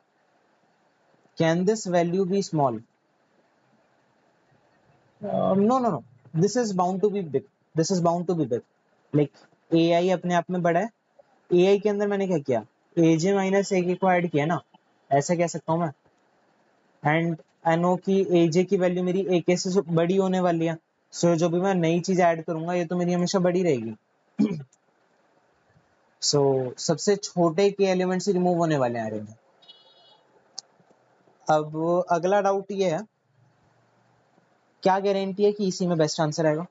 can this value be small? No no no, this is bound to be big, this is bound to be big. Like a i अपने आप में बड़ा है, ए आई के अंदर मैंने क्या किया, ए जे माइनस ए के को ऐड किया ना, ऐसा कह सकता हूँ मैं। एंड आई नो कि ए जे की वैल्यू मेरी ए के से बड़ी होने वाली है, सो जो भी मैं नई चीज ऐड करूंगा ये तो मेरी हमेशा बड़ी रहेगी। सो सबसे छोटे के एलिमेंट्स रिमूव होने वाले हैं अरे में। अब अगला डाउट ये है, क्या गारंटी है कि इसी में बेस्ट आंसर आएगा?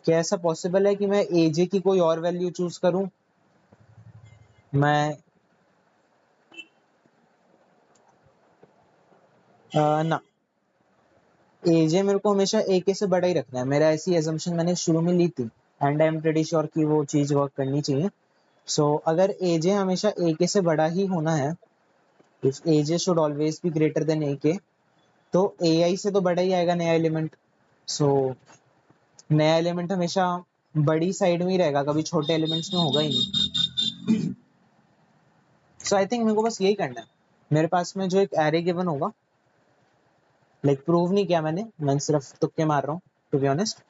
क्या ऐसा पॉसिबल है कि मैं एजे की कोई और वैल्यू चूज करूं? मैं ना, एजे मेरे को हमेशा ए के से बड़ा ही रखना है, मेरा ऐसी एजम्पशन मैंने शुरू में ली थी and I am pretty sure कि वो चीज वर्क करनी चाहिए। सो अगर एजे हमेशा ए के से बड़ा ही होना है, if a j should always be greater than a k, तो ए आई से तो बड़ा ही आएगा नया एलिमेंट। सो नया एलिमेंट हमेशा बड़ी साइड में ही रहेगा, कभी छोटे एलिमेंट्स में होगा ही नहीं। सो आई थिंक मेरे को बस यही करना है, मेरे पास में जो एक एरे गिवन होगा, लाइक प्रूव नहीं किया मैंने सिर्फ तुक्के मार रहा हूँ टू बी ऑनेस्ट।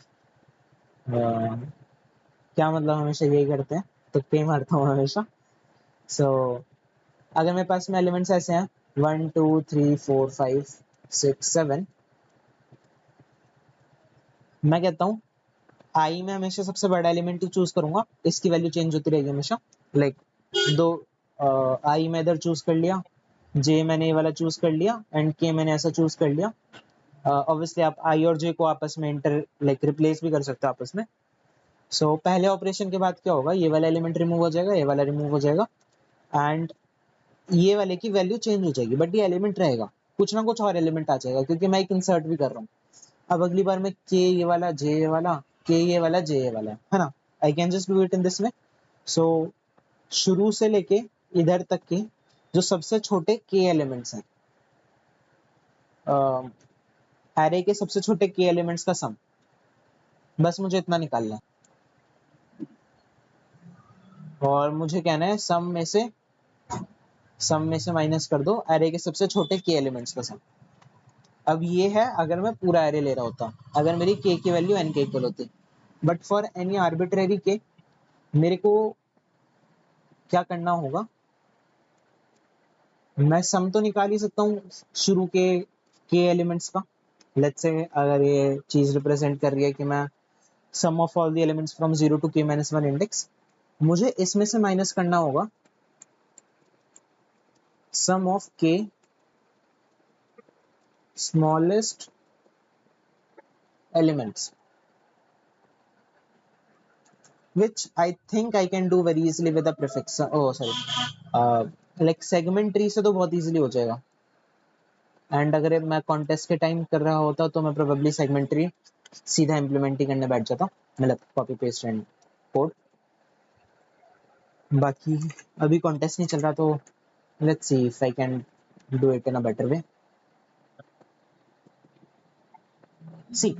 क्या मतलब हमेशा यही करते हैं, तुक्के ही मारता हूँ हमेशा। सो अगर मेरे पास में एलिमेंट्स ऐसे हैं 1 2 3 4 5 6 7, मैं कहता हूँ आई में हमेशा सबसे बड़ा एलिमेंट ही चूज करूंगा, इसकी वैल्यू चेंज होती रहेगी हमेशा। लाइक दो आई में इधर चूज कर लिया, जे मैंने ये वाला चूज कर लिया एंड के मैंने ऐसा चूज कर लिया। ऑब्वियसली आप आई और जे को आपस में इंटर लाइक रिप्लेस भी कर सकते हो आपस में। सो पहले ऑपरेशन के बाद क्या होगा, ये वाला एलिमेंट रिमूव हो जाएगा, ये वाला रिमूव हो जाएगा एंड ये वाले की वैल्यू चेंज हो जाएगी, बट ये एलिमेंट रहेगा, कुछ ना कुछ और एलिमेंट आ जाएगा क्योंकि मैं एक इंसर्ट भी कर रहा हूँ। अब अगली बार में के ये वाला, जे ये वाला, के ये वाला, जे ये वाला, है ना? I can just do it in this way. So शुरू से लेके इधर तक के जो सबसे छोटे के एलिमेंट्स हैं, एरे के सबसे छोटे के एलिमेंट्स का सम, बस मुझे इतना निकालना है और मुझे कहना है सम में से माइनस कर दो एरे के सबसे छोटे के एलिमेंट्स का सम। अब ये है अगर मैं पूरा एरे ले रहा होता, अगर मेरी के की वैल्यू एन के इक्वल होती, बट फॉर एनी आर्बिट्रेरी के मेरे को क्या करना होगा, मैं सम तो निकाल ही सकता हूँ शुरू के एलिमेंट्स का। लेट्स से अगर ये चीज रिप्रेजेंट कर रही है कि मैं sum of all the elements from 0 to k-1 index, मुझे इसमें से माइनस करना होगा sum of k smallest elements, which I think I can do very easily with a prefix. Oh sorry, like segment tree से तो बहुत easily हो जाएगा। एंड अगर मैं कॉन्टेस्ट के टाइम कर रहा होता तो मैं प्रोबेबली सेगमेंट ट्री सीधा इम्प्लीमेंट ही करने बैठ जाता, मतलब कॉपी पेस्ट एंड कोड। बाकी अभी कॉन्टेस्ट नहीं चल रहा तो let's see if I can do it in a better way. See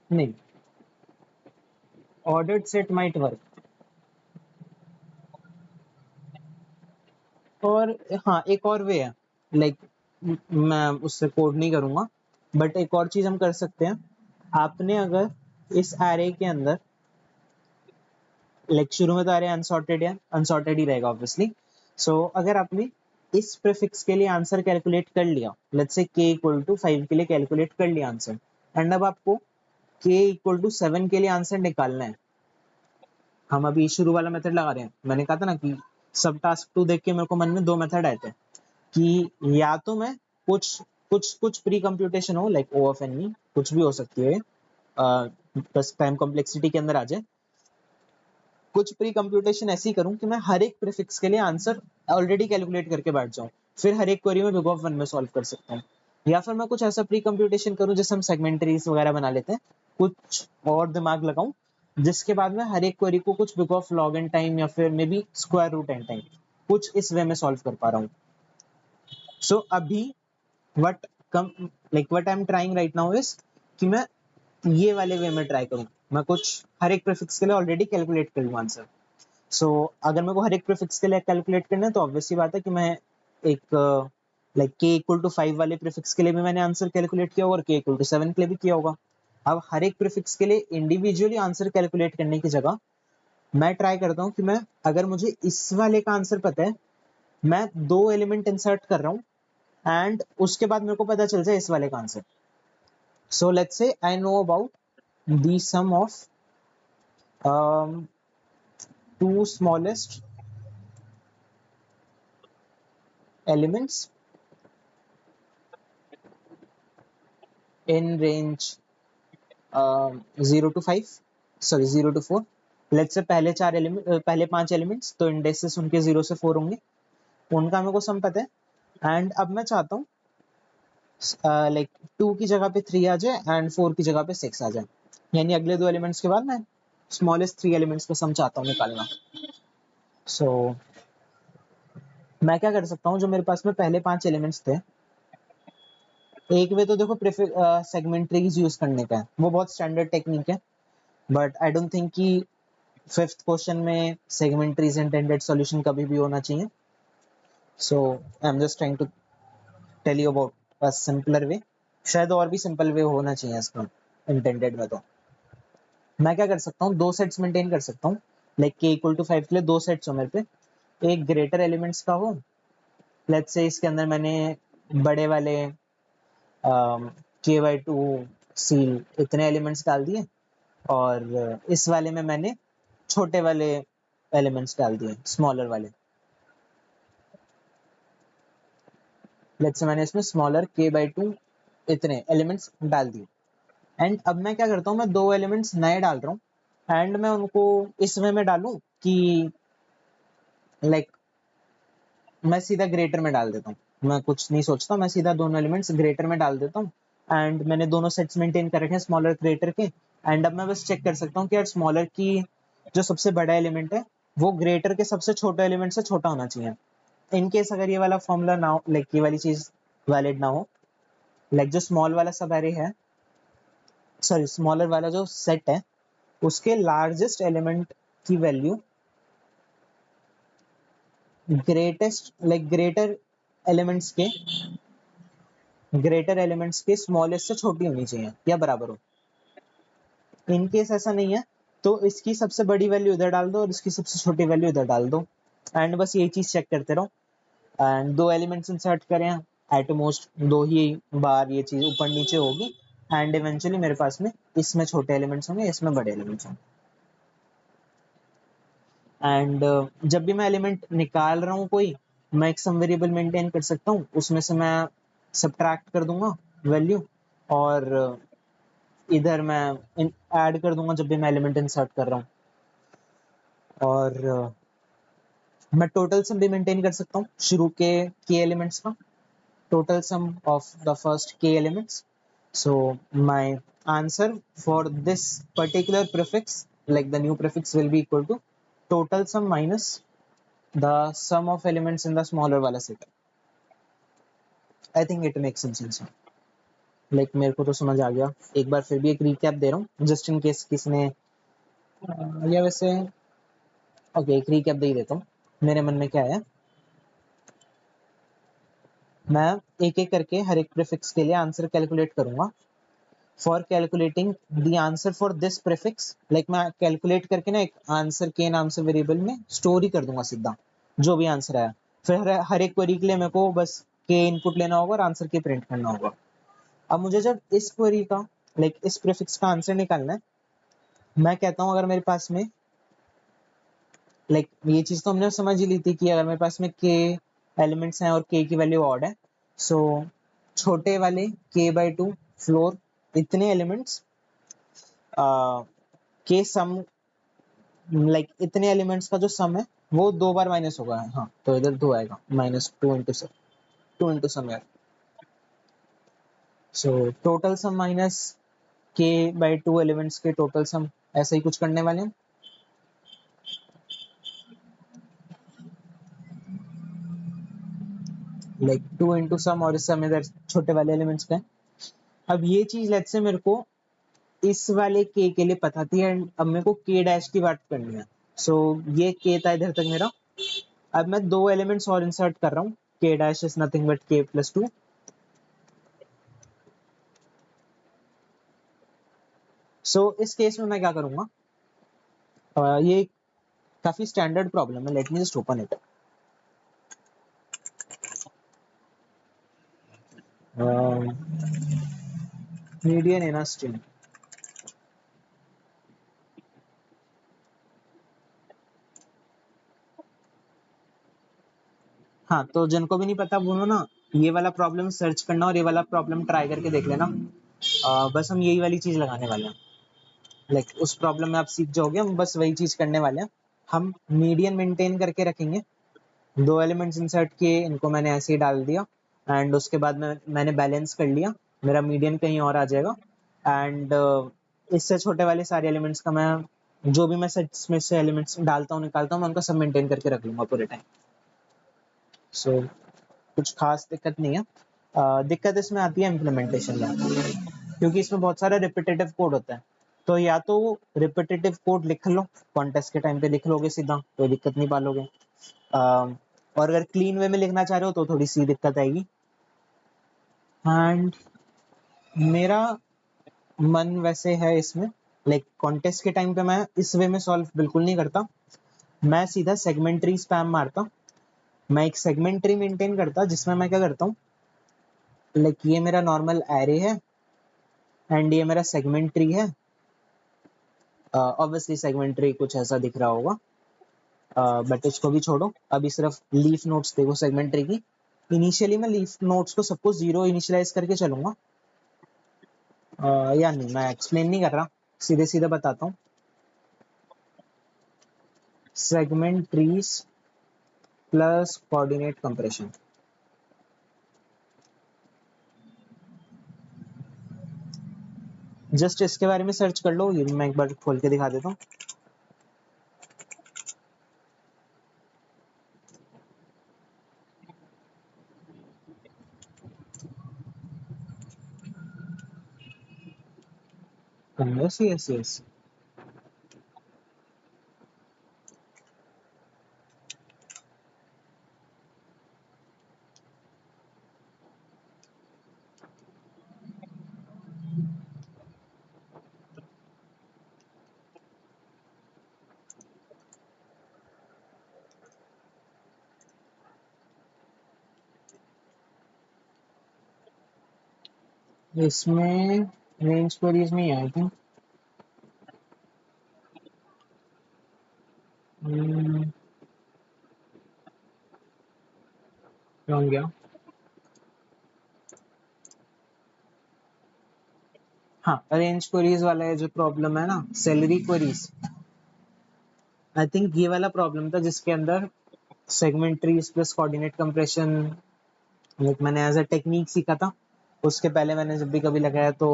नहीं, ऑर्डर्ड सेट माइट वर्क। और हाँ एक और वे है, लाइक मैं उससे कोड नहीं करूंगा, बट एक और चीज हम कर सकते हैं। आपने अगर इस एरे के अंदर लाइक शुरू में तो एरे अनसॉर्टेड है, अनसॉर्टेड ही रहेगा ऑब्वियसली। सो अगर आपने इस प्रीफिक्स के लिए आंसर कैलकुलेट कर लिया, let's say k equal to 5 के लिए कैलकुलेट कर लिया आंसर, एंड अब आपको k इक्वल टू 7 के लिए आंसर निकालना है। हम अभी शुरू वाला मेथड लगा रहे हैं, मैंने कहा था ना कि सब टास्क 2 देख के मेरे को मन में दो मेथड आए थे कि या तो मैं कुछ कुछ प्री कंप्यूटेशन हो लाइक ओ ऑफ एन, कुछ भी हो सकती है, बस टाइम कॉम्प्लेक्सिटी के अंदर आ जाए, कुछ प्री कंप्यूटेशन ऐसी करूं कि मैं हर एक प्रीफिक्स के लिए आंसर ऑलरेडी कैलकुलेट करके बैठ जाऊं, फिर हर एक क्वेरी में बिग ऑफ 1 में सॉल्व कर सकता हूं। या फिर मैं कुछ ऐसा प्री कंप्यूटेशन करूं जैसे हम सेगमेंटरीज वगैरह बना लेते हैं, कुछ और दिमाग लगाऊं, जिसके बाद में हर एक क्वेरी को कुछ big of log n time या फिर maybe square root n time कुछ इस वे में सॉल्व कर पा रहा हूँ. सो अभी what come like what I am trying right now is कि मैं ये वाले वे में ट्राई करूँ. मैं कुछ हर एक प्रीफिक्स के लिए ऑलरेडी कैलकुलेट कर लूँ आंसर. सो अगर मेरे को हर एक प्रीफिक्स के लिए कैलकुलेट करना है तो ऑब्वियस सी बात है कि मैं एक लाइक के इक्वल टू 5 वाले प्रीफिक्स के लिए भी मैंने आंसर कैलकुलेट किया होगा और के इक्वल टू 7 के लिए भी किया होगा. अब हर एक प्रीफिक्स के लिए इंडिविजुअली आंसर कैलकुलेट करने की जगह मैं ट्राई करता हूँ कि मैं अगर मुझे इस वाले का आंसर पता है, मैं 2 एलिमेंट इंसर्ट कर रहा हूँ एंड उसके बाद मेरे को पता चल जाए इस वाले का answer. So let's say I know about the sum of two smallest elements in range 0 to 5, sorry 0 to 4. Let's say पहले चार एलिमेंट पहले 5 एलिमेंट्स तो इंडेक्सेस उनके 0 से 4 होंगे, उनका मेरे को सम पता है. एंड अब मैं चाहता हूँ लाइक 2 की जगह पे 3 आ जाए एंड 4 की जगह पे 6 आ जाए, यानी अगले दो एलिमेंट्स के बाद मैं स्मॉलेस्ट 3 एलिमेंट्स का सम चाहता हूँ निकालना. सो मैं क्या कर सकता हूँ, जो मेरे पास में पहले 5 एलिमेंट्स थे, एक वे तो देखो सेगमेंट ट्रीज यूज करने का है, वो बहुत स्टैंडर्ड टेक्निक है, बट आई डोंट थिंक कि फिफ्थ क्वेश्चन में सेगमेंट ट्रीज इंटेंडेड सॉल्यूशन कभी भी होना चाहिए. So I am just trying to tell you about a simpler way. शायद और भी सिंपल वे होना चाहिए इसका इंटेंडेड में. तो मैं क्या कर सकता हूँ, दो सेट्स मेंटेन कर सकता हूँ. लाइक के इक्वल टू 5 के लिए दो सेट्स हो मेरे पे, एक ग्रेटर एलिमेंट्स का हो. लेट्स से इसके अंदर मैंने बड़े वाले k/2 सील इतने एलिमेंट्स डाल दिए और इस वाले में मैंने छोटे वाले एलिमेंट्स डाल दिए, स्मॉलर वाले. लेट्स से मैंने इसमें स्मॉलर k/2 इतने एलिमेंट्स डाल दिए. एंड अब मैं क्या करता हूँ, मैं दो एलिमेंट्स नए डाल रहा हूँ एंड मैं उनको इस वे में डालूं कि लाइक मैं सीधा ग्रेटर में डाल देता हूँ. मैं कुछ नहीं सोचता, मैं सीधा दोनों एलिमेंट्स ग्रेटर में डाल देता हूँ. एंड मैंने दोनों सेट्स मेंटेन कर रखे हैं स्मॉलर ग्रेटर के. एंड अब मैं बस चेक कर सकता हूँ कि यार स्मॉलर की जो सबसे बड़ा एलिमेंट है वो ग्रेटर के सबसे छोटे एलिमेंट से छोटा होना चाहिए. इन केस अगर ये वाला फॉर्मूला ना हो, लाइक ये वाली चीज वैलिड ना हो, लाइक जो स्मॉल वाला सब एरे है, सॉरी स्मॉलर वाला जो सेट है, उसके लार्जेस्ट एलिमेंट की value greatest like greater elements के स्मॉलेस्ट से छोटी होनी चाहिए या बराबर हो. इन केस ऐसा नहीं है तो इसकी सबसे बड़ी वैल्यू इधर डाल दो और इसकी सबसे छोटी वैल्यू इधर डाल दो एंड बस यही चीज चेक करते रहो. एंड दो एलिमेंट्स इंसर्ट करें, एट मोस्ट दो ही बार ये चीज ऊपर नीचे होगी एंड इवेंचुअली मेरे पास में इसमें छोटे एलिमेंट्स होंगे, इसमें बड़े एलिमेंट्स होंगे. एंड जब भी मैं एलिमेंट निकाल रहा हूँ कोई, मैं एक सम वेरिएबल मेंटेन कर सकता हूँ, उसमें से मैं सब्ट्रैक्ट कर दूंगा वैल्यू और इधर मैं ऐड कर दूंगा जब भी मैं एलिमेंट इंसर्ट कर रहा हूँ. और मैं टोटल सम भी मेंटेन कर सकता हूँ शुरू के एलिमेंट्स का, total sum of the first k elements. So my answer for this particular prefix, like the new prefix, will be equal to total sum minus the sum of elements in the smaller wala set. I think it makes some sense. Like मेरे को तो समझ आ गया. एक बार फिर भी एक recap दे रहा हूँ just in case किसने या वैसे ओके एक recap दे ही देता हूँ. मेरे मन में क्या है, मैं एक एक करके हर एक प्रीफिक्स के लिए आंसर कैलकुलेट करूंगा. For calculating the answer for this prefix, like मैं कैलकुलेट करके ना एक आंसर के नाम से वेरिएबल में स्टोर ही कर दूंगा सीधा जो भी आंसर आया. फिर हर एक क्वेरी के लिए मेरे को बस के इनपुट लेना होगा और आंसर के प्रिंट करना होगा. अब मुझे जब इस क्वेरी का लाइक इस प्रीफिक्स का आंसर निकालना है, मैं कहता हूँ अगर मेरे पास में लाइक ये चीज तो हमने समझ ही ली थी कि अगर मेरे पास में के एलिमेंट्स हैं और के की वैल्यू ऑड है, सो छोटे वाले k/2 फ्लोर इतने एलिमेंट्स के सम लाइक इतने एलिमेंट्स का जो सम है वो दो बार माइनस होगा. हाँ तो इधर दो आएगा -2 into सम यार. So total sum minus k by 2 elements के टोटल सम, ऐसा ही कुछ करने वाले हैं। लाइक 2 इंटू सम और इस समय छोटे वाले एलिमेंट्स का। अब ये चीज लेट्स से मेरे को इस वाले k के लिए पता थी एंड अब मेरे को k डैश की बात करनी है। सो ये k था इधर तक मेरा। अब मैं दो एलिमेंट्स और इंसर्ट कर रहा हूँ, k dash is nothing but k plus 2। सो इस केस में मैं क्या करूंगा, ये काफी स्टैंडर्ड प्रॉब्लम है, let me just open it. Median in a string. हाँ, तो जिनको भी नहीं पता वो ना ये वाला प्रॉब्लम सर्च करना और ये वाला प्रॉब्लम ट्राई करके देख लेना। बस हम यही वाली चीज लगाने वाले हैं। लाइक उस प्रॉब्लम में आप सीख जाओगे, हम बस वही चीज करने वाले हैं। हम मीडियन मेंटेन करके रखेंगे, दो एलिमेंट्स इंसर्ट किए, इनको मैंने ऐसे ही डाल दिया एंड उसके बाद मैंने बैलेंस कर लिया, मेरा मीडियन कहीं और आ जाएगा। एंड इससे छोटे वाले सारे एलिमेंट्स का मैं जो भी मैं सेट्स में से एलिमेंट्स डालता हूँ निकालता हूँ, मैं उनका सब मेंटेन करके रख लूंगा पूरे टाइम। सो कुछ खास दिक्कत नहीं है। दिक्कत इसमें आती है इम्प्लीमेंटेशन में, क्योंकि इसमें बहुत सारा रिपीटेटिव कोड होता है। तो या तो रिपीटेटिव कोड लिख लो, कॉन्टेस्ट के टाइम पे लिख लोगे सीधा, कोई दिक्कत नहीं पालोगे। और अगर क्लीन वे में लिखना चाह रहे हो तो थोड़ी सी दिक्कत आएगी। एंड मेरा मन वैसे है इसमें, लाइक कॉन्टेस्ट के टाइम पे मैं इस वे में सॉल्व बिल्कुल नहीं करता, मैं सीधा सेगमेंट्री स्पैम मारता। मैं एक सेगमेंट्री मेंटेन करता जिसमें मैं क्या करता हूँ, लाइक ये मेरा नॉर्मल एरे है एंड ये मेरा सेगमेंट ट्री है। ऑब्वियसली सेगमेंट ट्री कुछ ऐसा दिख रहा होगा, बट उसको भी छोड़ो, अभी सिर्फ लीफ नोड्स देखो सेगमेंट ट्री की। इनिशियली मैं लीफ नोड्स को सबको जीरो इनिशियलाइज करके चलूंगा, या नहीं मैं एक्सप्लेन नहीं कर रहा, सीधे सीधे बताता हूँ। Segment trees plus coordinate compression. Just इसके बारे में सर्च कर लो, ये मैं एक बार खोल के दिखा देता हूँ। Yes yes yes. इसमें रेंज क्वेरीज में आई थिंक रॉन्ग गया। हाँ, रेंज क्वेरीज वाला है जो प्रॉब्लम है ना, सैलरी क्वेरीज, आई थिंक ये वाला प्रॉब्लम था जिसके अंदर segment trees plus coordinate compression like मैंने एज अ टेक्निक सीखा था। उसके पहले मैंने जब भी कभी लगाया तो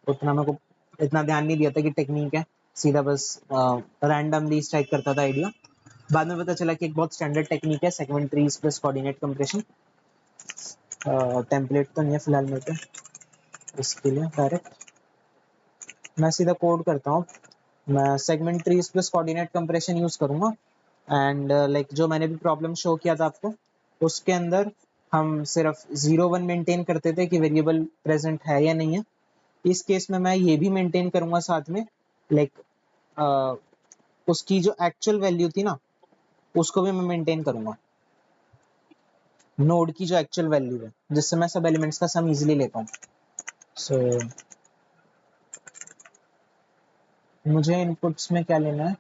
उतना मेरे को इतना ध्यान नहीं दिया था कि टेक्निक है, सीधा बस रैंडमली स्ट्राइक करता था आइडिया। बाद में पता चला कि एक बहुत स्टैंडर्ड टेक्निक है segment trees plus coordinate compression. Template तो नहीं है फिलहाल मेरे पे इसके लिए, डायरेक्ट मैं सीधा कोड करता हूँ। मैं segment trees plus coordinate compression use करूंगा एंड लाइक जो मैंने भी प्रॉब्लम शो किया था आपको, उसके अंदर हम सिर्फ 0 1 मेंटेन करते थे कि वेरिएबल प्रेजेंट है या नहीं है। इस केस में मैं ये भी मेंटेन करूंगा साथ में, लाइक उसकी जो एक्चुअल वैल्यू थी ना उसको भी मैं मेंटेन करूंगा, नोड की जो एक्चुअल वैल्यू है जिससे मैं सब एलिमेंट्स का सम इजीली ले पाऊँ। सो मुझे इनपुट्स में क्या लेना है,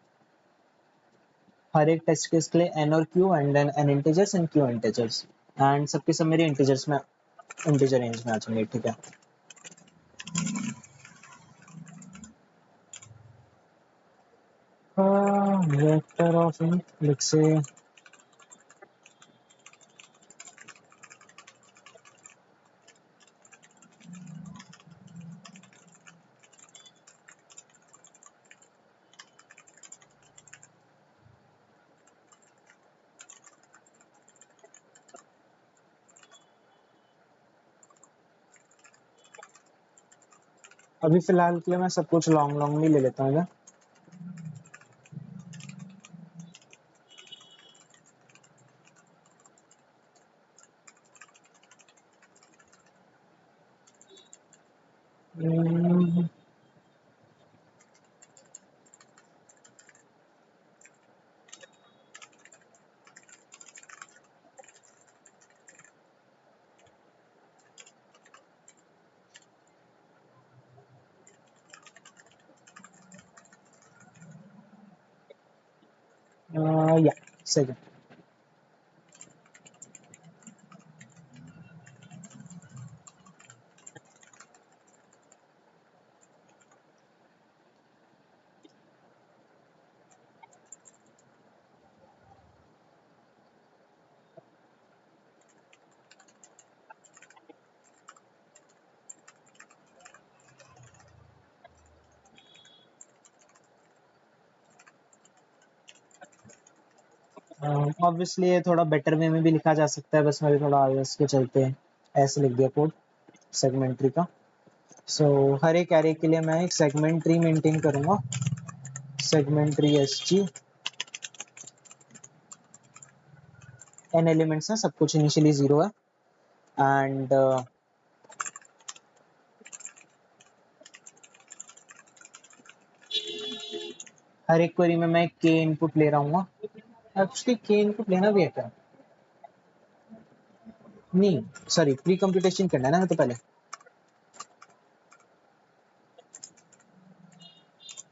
हर एक टेस्ट केस के लिए n और q and then n integers and q integers, and सबके सब मेरे इंटीजर्स में इंटीजर रेंज में आ जाएंगे, ठीक है। Vector of in let's say अभी फिलहाल के लिए मैं सब कुछ लॉन्ग लॉन्ग में ले लेता हूँ। या सही। ऑब्वियसली ये थोड़ा बेटर वे में भी लिखा जा सकता है, बस मेरे थोड़ा आईओएस के चलते ऐसे लिख दिया कोड सेगमेंट ट्री का। सो हर एक एरे के लिए मैं एक सेगमेंट ट्री मेंटेन करूंगा, segment tree S G. N elements हैं, सब कुछ इनिशियली 0 है। एंड हर एक क्वेरी में मैं के इनपुट ले रहा हूँ। एक्चुअली के इनपुट लेना भी है क्या? नहीं, सॉरी, प्री कंप्यूटेशन करना है ना तो पहले।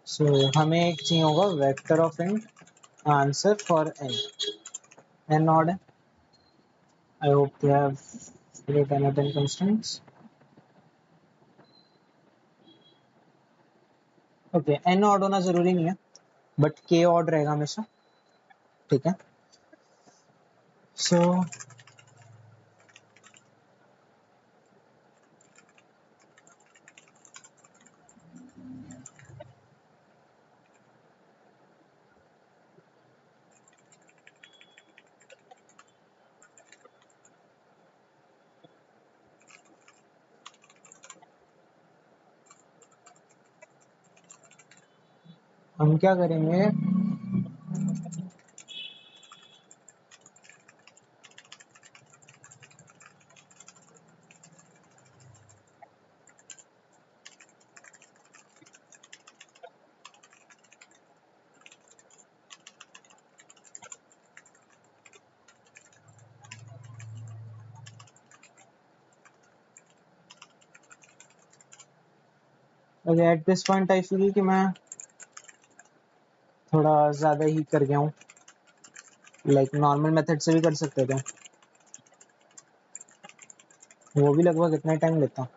सो हमें एक चाहिए होगा vector of int answer for n. N odd है। I hope they have great n n constraints. Okay, n odd होना जरूरी नहीं है, बट के ऑड रहेगा हमेशा। ठीक है। सो हम क्या करेंगे, at this point I feel कि मैं थोड़ा ज्यादा ही कर गया हूँ। लाइक नॉर्मल मेथड से भी कर सकते थे, वो भी लगभग इतना टाइम लेता।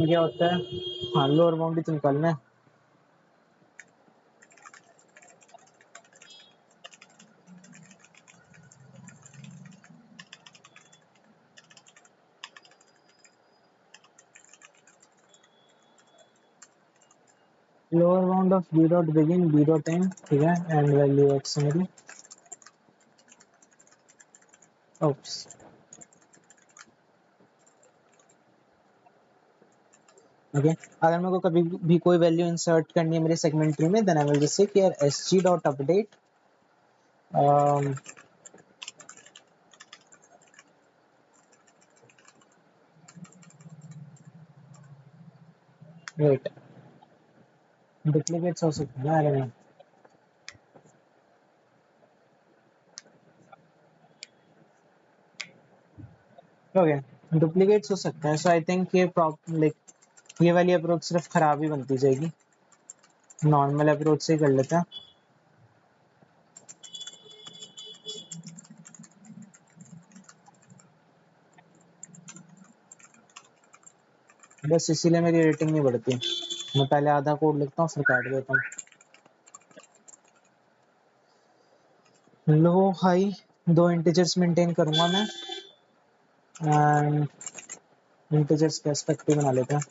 क्या होता है, हाँ लोअर बाउंड्री तो निकालना है। Lower bound of b dot begin b dot end, ठीक है, एंड वैल्यू एक्स मेरी। ओप्स। ओके, अगर मेरे को कभी भी कोई वैल्यू इंसर्ट करनी है मेरे सेगमेंट ट्री में, then I will just say कि यार SG dot update wait, duplicates हो सकते हैं ना अरे में। ओके, डुप्लीकेट्स हो सकते हैं। सो आई थिंक ये प्रॉब्लम, लाइक ये वाली अप्रोच सिर्फ खराब ही बनती जाएगी। नॉर्मल अप्रोच से ही कर लेते हैं। बस इसीलिए मेरी रेटिंग नहीं बढ़ती। मैं पहले आधा कोड लिखता हूँ फिर काट देता हूँ। लो हाई दो इंटीजर्स मेंटेन करूंगा मैं, एंड इंटीजर्स का एस्पेक्ट बना लेते हैं।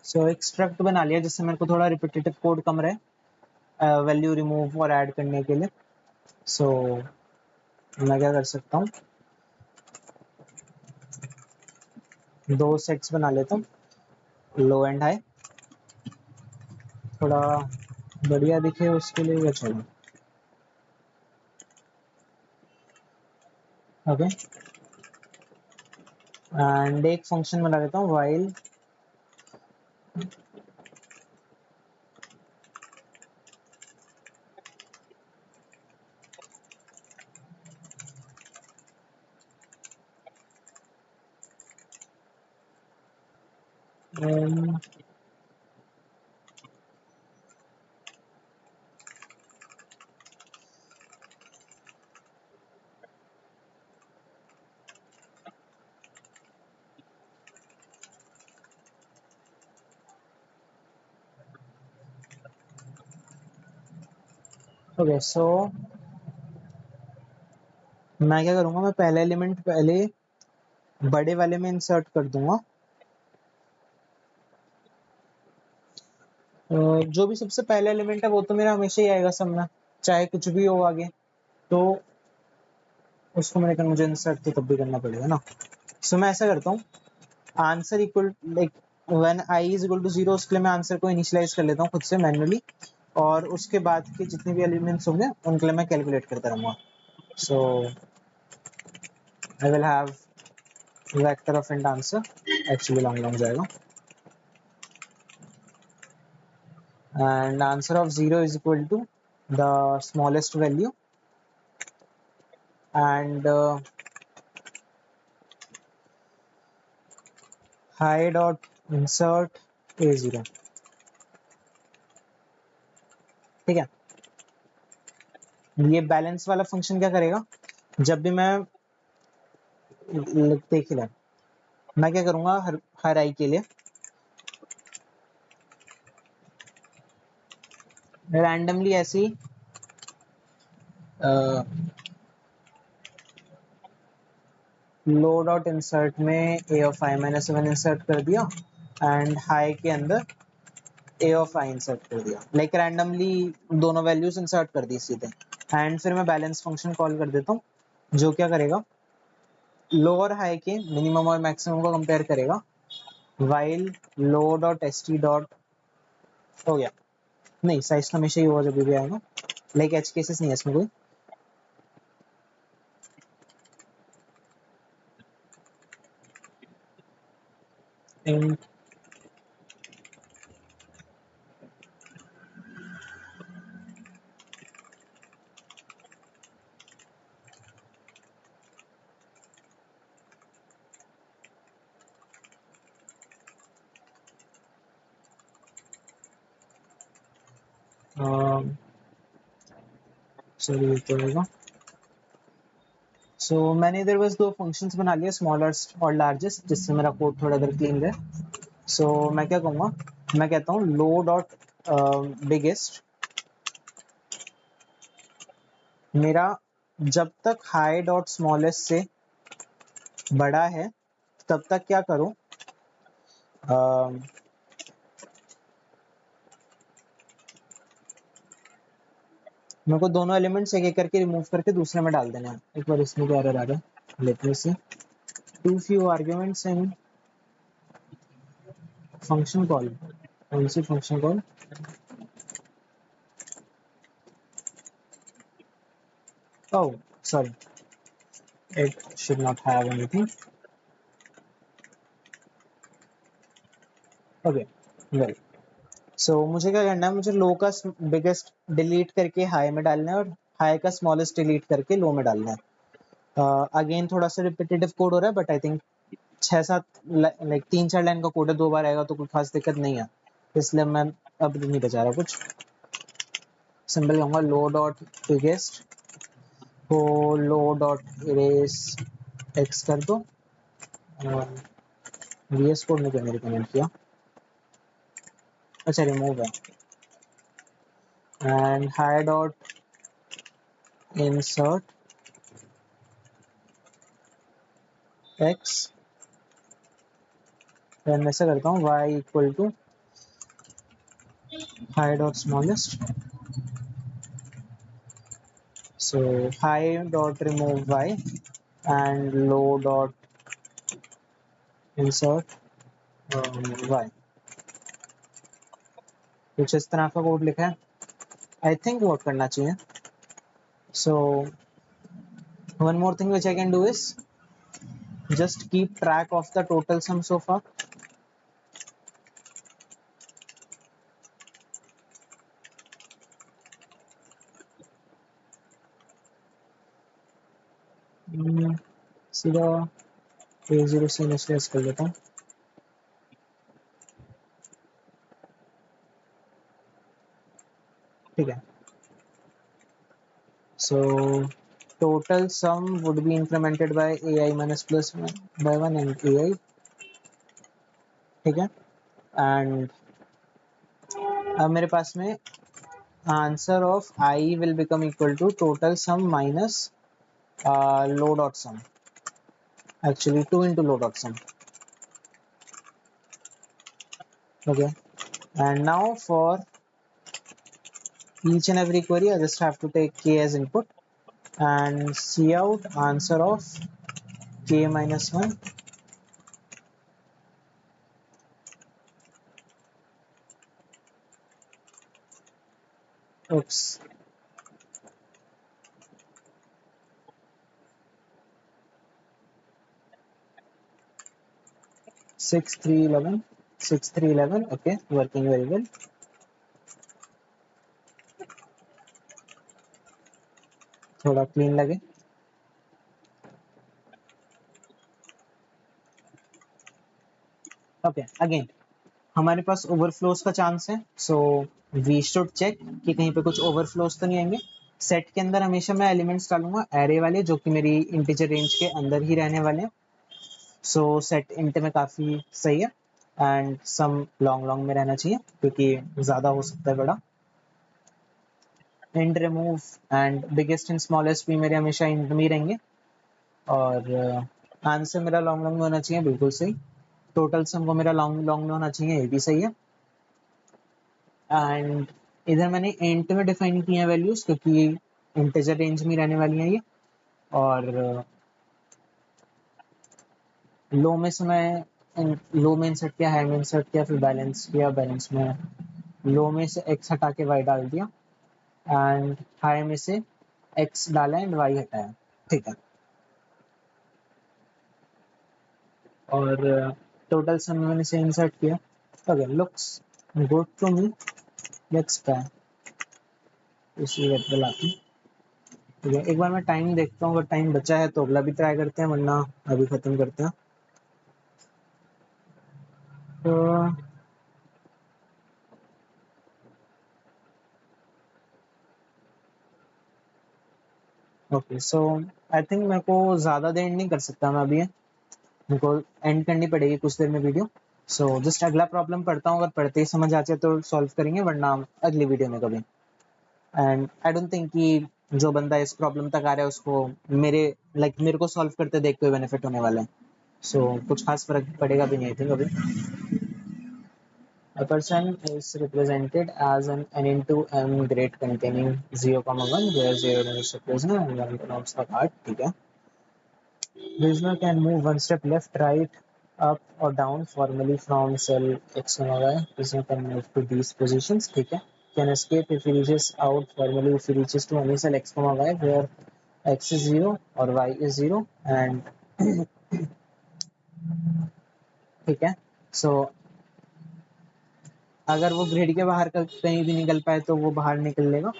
सो एक स्ट्रक्ट बना लिया जिससे मेरे को थोड़ा रिपीटेटिव कोड कम रहे वैल्यू रिमूव और ऐड करने के लिए। सो मैं क्या कर सकता हूँ, दो सेट्स बना लेता हूँ, लो एंड हाई, थोड़ा बढ़िया दिखे उसके लिए। चलो ओके, एंड एक फंक्शन बना लेता हूँ व्हाइल ओके। सो मैं क्या करूँगा, मैं पहला एलिमेंट पहले बड़े वाले में इंसर्ट कर दूंगा। जो भी सबसे पहला एलिमेंट है वो तो मेरा हमेशा ही आएगा सब में, चाहे कुछ भी हो आगे, तो उसको मुझे इंसर्ट तो तब भी करना पड़ेगा ना। सो मैं ऐसा करता हूँ, answer equal like when i is equal to 0, उसके लिए मैं आंसर को इनिशियलाइज कर लेता हूँ खुद से मैन्युअली, और उसके बाद के जितने भी एलिमेंट्स होंगे उनके लिए मैं कैलकुलेट करता रहूंगा। So I will have vector of int answer, actually long long जाएगा, and answer of 0 is equal to the smallest value, and high dot insert a0। ठीक है, ये बैलेंस वाला फंक्शन क्या करेगा, जब भी मैं देख ही मैं क्या करूंगा, हर आई के लिए रैंडमली ऐसी लो डॉट इंसर्ट में a of i minus one insert कर दिया, एंड हाई के अंदर ए ऑफ आई इंसर्ट कर दिया, लाइक रैंडमली दोनों वैल्यूज इंसर्ट कर दी सीधे, एंड फिर मैं बैलेंस फंक्शन कॉल कर देता हूँ जो क्या करेगा, लो और हाई के मिनिमम और मैक्सिमम को कंपेयर करेगा, वाइल लो डॉट एस टी डॉट हो गया। नहीं, साइज तो हमेशा ही हुआ जब भी आएगा, लाइक एच केसेस नहीं है इसमें कोई। चलिए तो होगा। सो मैंने इधर बस दो फंक्शंस बना लिए, स्मॉलेस्ट और लार्जेस्ट, जिससे मेरा कोड थोड़ा इधर क्लीन रहे। सो मैं क्या कहूँगा, मैं कहता हूँ लो डॉट बिगेस्ट, मेरा जब तक हाई डॉट स्मॉलेस्ट से बड़ा है तब तक क्या करो, मेरे को दोनों एलिमेंट्स एक एक करके रिमूव करके दूसरे में डाल देना है। एक बार इसमें क्या एरर आ रहा है, let me see, too few arguments in function call. कौन सी function call? Oh, sorry, it should not have anything. Okay, well, so मुझे क्या करना है, मुझे लो का बिगेस्ट डिलीट करके हाई में डालना है और हाई का स्मॉलेस्ट डिलीट करके लो में डालना है। अगेन थोड़ा सा रिपीटेटिव कोड हो रहा है, but I think 6-7 like 3-4 line का कोड है, 2 बार आएगा तो कोई खास दिक्कत नहीं है, इसलिए मैं अब नहीं बचा रहा कुछ। सिंपल कहूँगा लो डॉट बिगेस्ट को लो डॉट इरेज एक्स कर दो। वीएस कोड ने क्या मेरे कमेंट किया? अच्छा, रिमूव है। And hi dot insert x, फिर मैं ऐसा करता हूँ y equal to hi dot smallest, so hi dot remove y and lo dot insert y। कुछ इस तरह का कोड लिखा है, आई थिंक वर्क करना चाहिए। So one more thing which I can do is just keep track of the total sum so far. सीधा A0 से इनिशियलाइज कर लेता हूँ। ठीक है, so total sum would be incremented by ai minus plus by 1 and ai। ठीक है, एंड अब मेरे पास में answer of i will become equal to total sum minus lo dot sum, actually 2 into lo dot sum. okay, and now for each and every query I just have to take k as input and see out answer of k minus 1 oops 6311 okay, working very well। थोड़ा क्लीन लगे। ओके, अगेन हमारे पास ओवरफ्लोज का चांस है, सो वी शुड चेक कि कहीं पे कुछ ओवरफ्लोज तो नहीं आएंगे। सेट के अंदर हमेशा मैं एलिमेंट्स डालूंगा एरे वाले, जो कि मेरी इंटीजर रेंज के अंदर ही रहने वाले हैं। सो सेट इंट में काफ़ी सही है, एंड सम लॉन्ग लॉन्ग में रहना चाहिए क्योंकि ज़्यादा हो सकता है बड़ा। Int remove and biggest and smallest भी मेरे हमेशा इंट में ही रहेंगे, और आंसर मेरा लॉन्ग लॉन्ग में होना चाहिए, बिल्कुल सही। टोटल सम को मेरा लॉन्ग लॉन्ग में होना चाहिए, ये भी सही है। एंड इधर मैंने इंट में डिफाइन किए हैं वैल्यूज, क्योंकि इंटीजर रेंज में रहने वाली हैं ये। और लो में से मैं लो में इंसर्ट किया, हाई में इंसर्ट किया, फिर बैलेंस किया, बैलेंस में लो में से एक्स हटा के वाई डाल दिया, एंड हाई में से एक्स डाला एंड वाई हटाया। ठीक है, और टोटल सम में मैंने से इंसर्ट किया। Okay, looks good to me, let's try. इसी वेट पे लाती हूँ। ठीक है, एक बार मैं टाइम देखता हूँ, अगर टाइम बचा है तो अगला भी ट्राई करते हैं, वरना अभी खत्म करते हैं। तो ओके, सो आई थिंक मेरे को ज़्यादा देर नहीं कर सकता मैं अभी, मेरे को एंड करनी पड़ेगी कुछ देर में वीडियो। सो जस्ट अगला प्रॉब्लम पढ़ता हूँ, अगर पढ़ते ही समझ आ जाए तो सॉल्व करेंगे, वरना अगली वीडियो में कभी। एंड आई डोंट थिंक कि जो बंदा इस प्रॉब्लम तक आ रहा है उसको मेरे को सॉल्व करते देख के बेनिफिट होने वाला है। सो कुछ खास फर्क पड़ेगा भी नहीं आई थिंक अभी। A person is represented as an n into m grid containing 0,1, where 0 is the prisoner and 1 belongs to the card. ठीक है, prisoner can move one step left, right up और down formally from cell x y prisoner can move to these positions, ठीक है. Can escape if he reaches out formally if he reaches to any cell x y where x is 0 or y is 0 and ठीक है. सो अगर वो ग्रिड के बाहर कहीं भी निकल पाए तो वो बाहर निकल लेगा.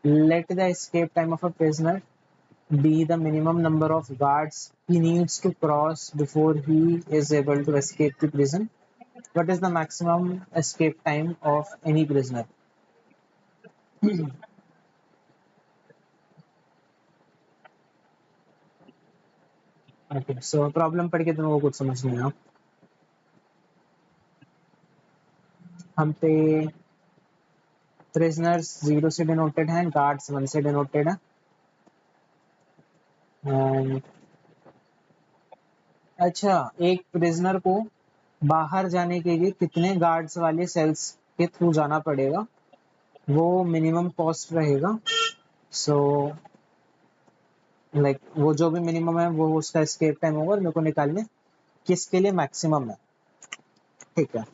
Let the escape time of a prisoner be the minimum number of guards he needs to cross before he is able to escape the prison. What is the maximum escape time of any prisoner? Okay, so problem पढ़ के तुमको कुछ समझ नहीं आया. हम पे प्रिजनर्स 0 से डिनोटेड हैं, गार्ड्स 1 से डिनोटेड हैं. एंड अच्छा, एक प्रिजनर को बाहर जाने के लिए कितने गार्ड्स वाले सेल्स के थ्रू जाना पड़ेगा, वो मिनिमम कॉस्ट रहेगा. सो लाइक वो जो भी मिनिमम है वो उसका एस्केप टाइम होगा और मेरे को निकालने किसके लिए मैक्सिमम है. ठीक है.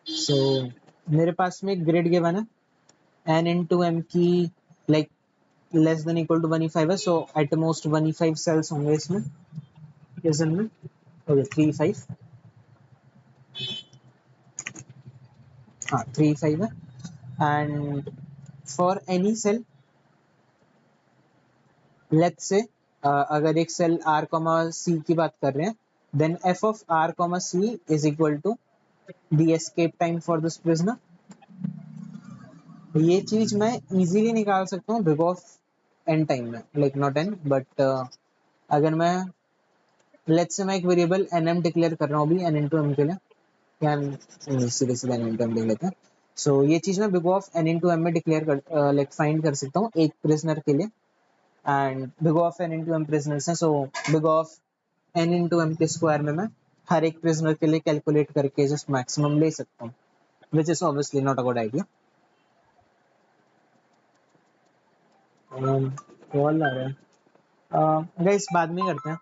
सो मेरे पास में एक ग्रिड गिवन है, n into m की like less than equal to 1e5 है. सो एट मोस्ट 1e5 सेल्स होंगे इसमें, प्रिजन में. ओके 3 5, हाँ 3 5 है. And for any cell let's say अगर एक सेल r कॉमा c की बात कर रहे हैं, then f of r comma c is equal to the escape time for this prisoner. ये चीज मैं इजीली निकाल सकता हूँ बिग ऑफ n टाइम में, लाइक नॉट n बट अगर मैं लेट्स से मैं एक वेरिएबल nm डिक्लेयर कर रहा हूँ अभी n into m के लिए, या सीधे सीधे n into m लिख लेते हैं. सो ये चीज मैं big of n into m में डिक्लेयर कर लाइक फाइंड कर सकता हूँ एक प्रिजनर के लिए. And big of n into m prisoners हैं, so big of n into m के स्क्वायर में मैं हर एक प्रिजनर के लिए कैलकुलेट करके जस्ट मैक्सिमम ले सकता हूँ, which is obviously not a good idea. Call आ रहा है गाइस, बाद में करते हैं.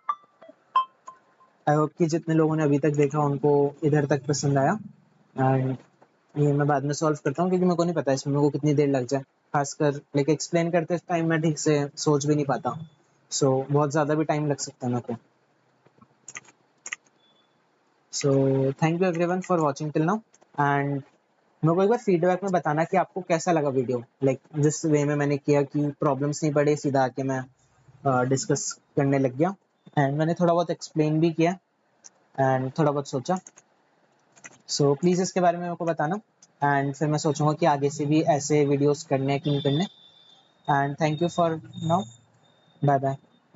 आई होप कि जितने लोगों ने अभी तक देखा उनको इधर तक पसंद आया. एंड ये मैं बाद में सॉल्व करता हूँ क्योंकि मेरे को नहीं पता इसमें मेरे को कितनी देर लग जाए, खासकर लाइक एक्सप्लेन करते टाइम मैं ठीक से सोच भी नहीं पाता. सो बहुत ज़्यादा भी टाइम लग सकता है मेरे को. So thank you everyone for watching till now. And मेरे को एक बार फीडबैक में बताना कि आपको कैसा लगा वीडियो, लाइक जिस वे में मैंने किया कि प्रॉब्लम्स नहीं पड़े, सीधा आके मैं डिस्कस करने लग गया. एंड मैंने थोड़ा बहुत एक्सप्लेन भी किया एंड थोड़ा बहुत सोचा. सो प्लीज़ इसके बारे में मेरे को बताना एंड फिर मैं सोचूंगा कि आगे से भी ऐसे वीडियोस करने हैं कि नहीं करने. And thank you for now. Bye bye.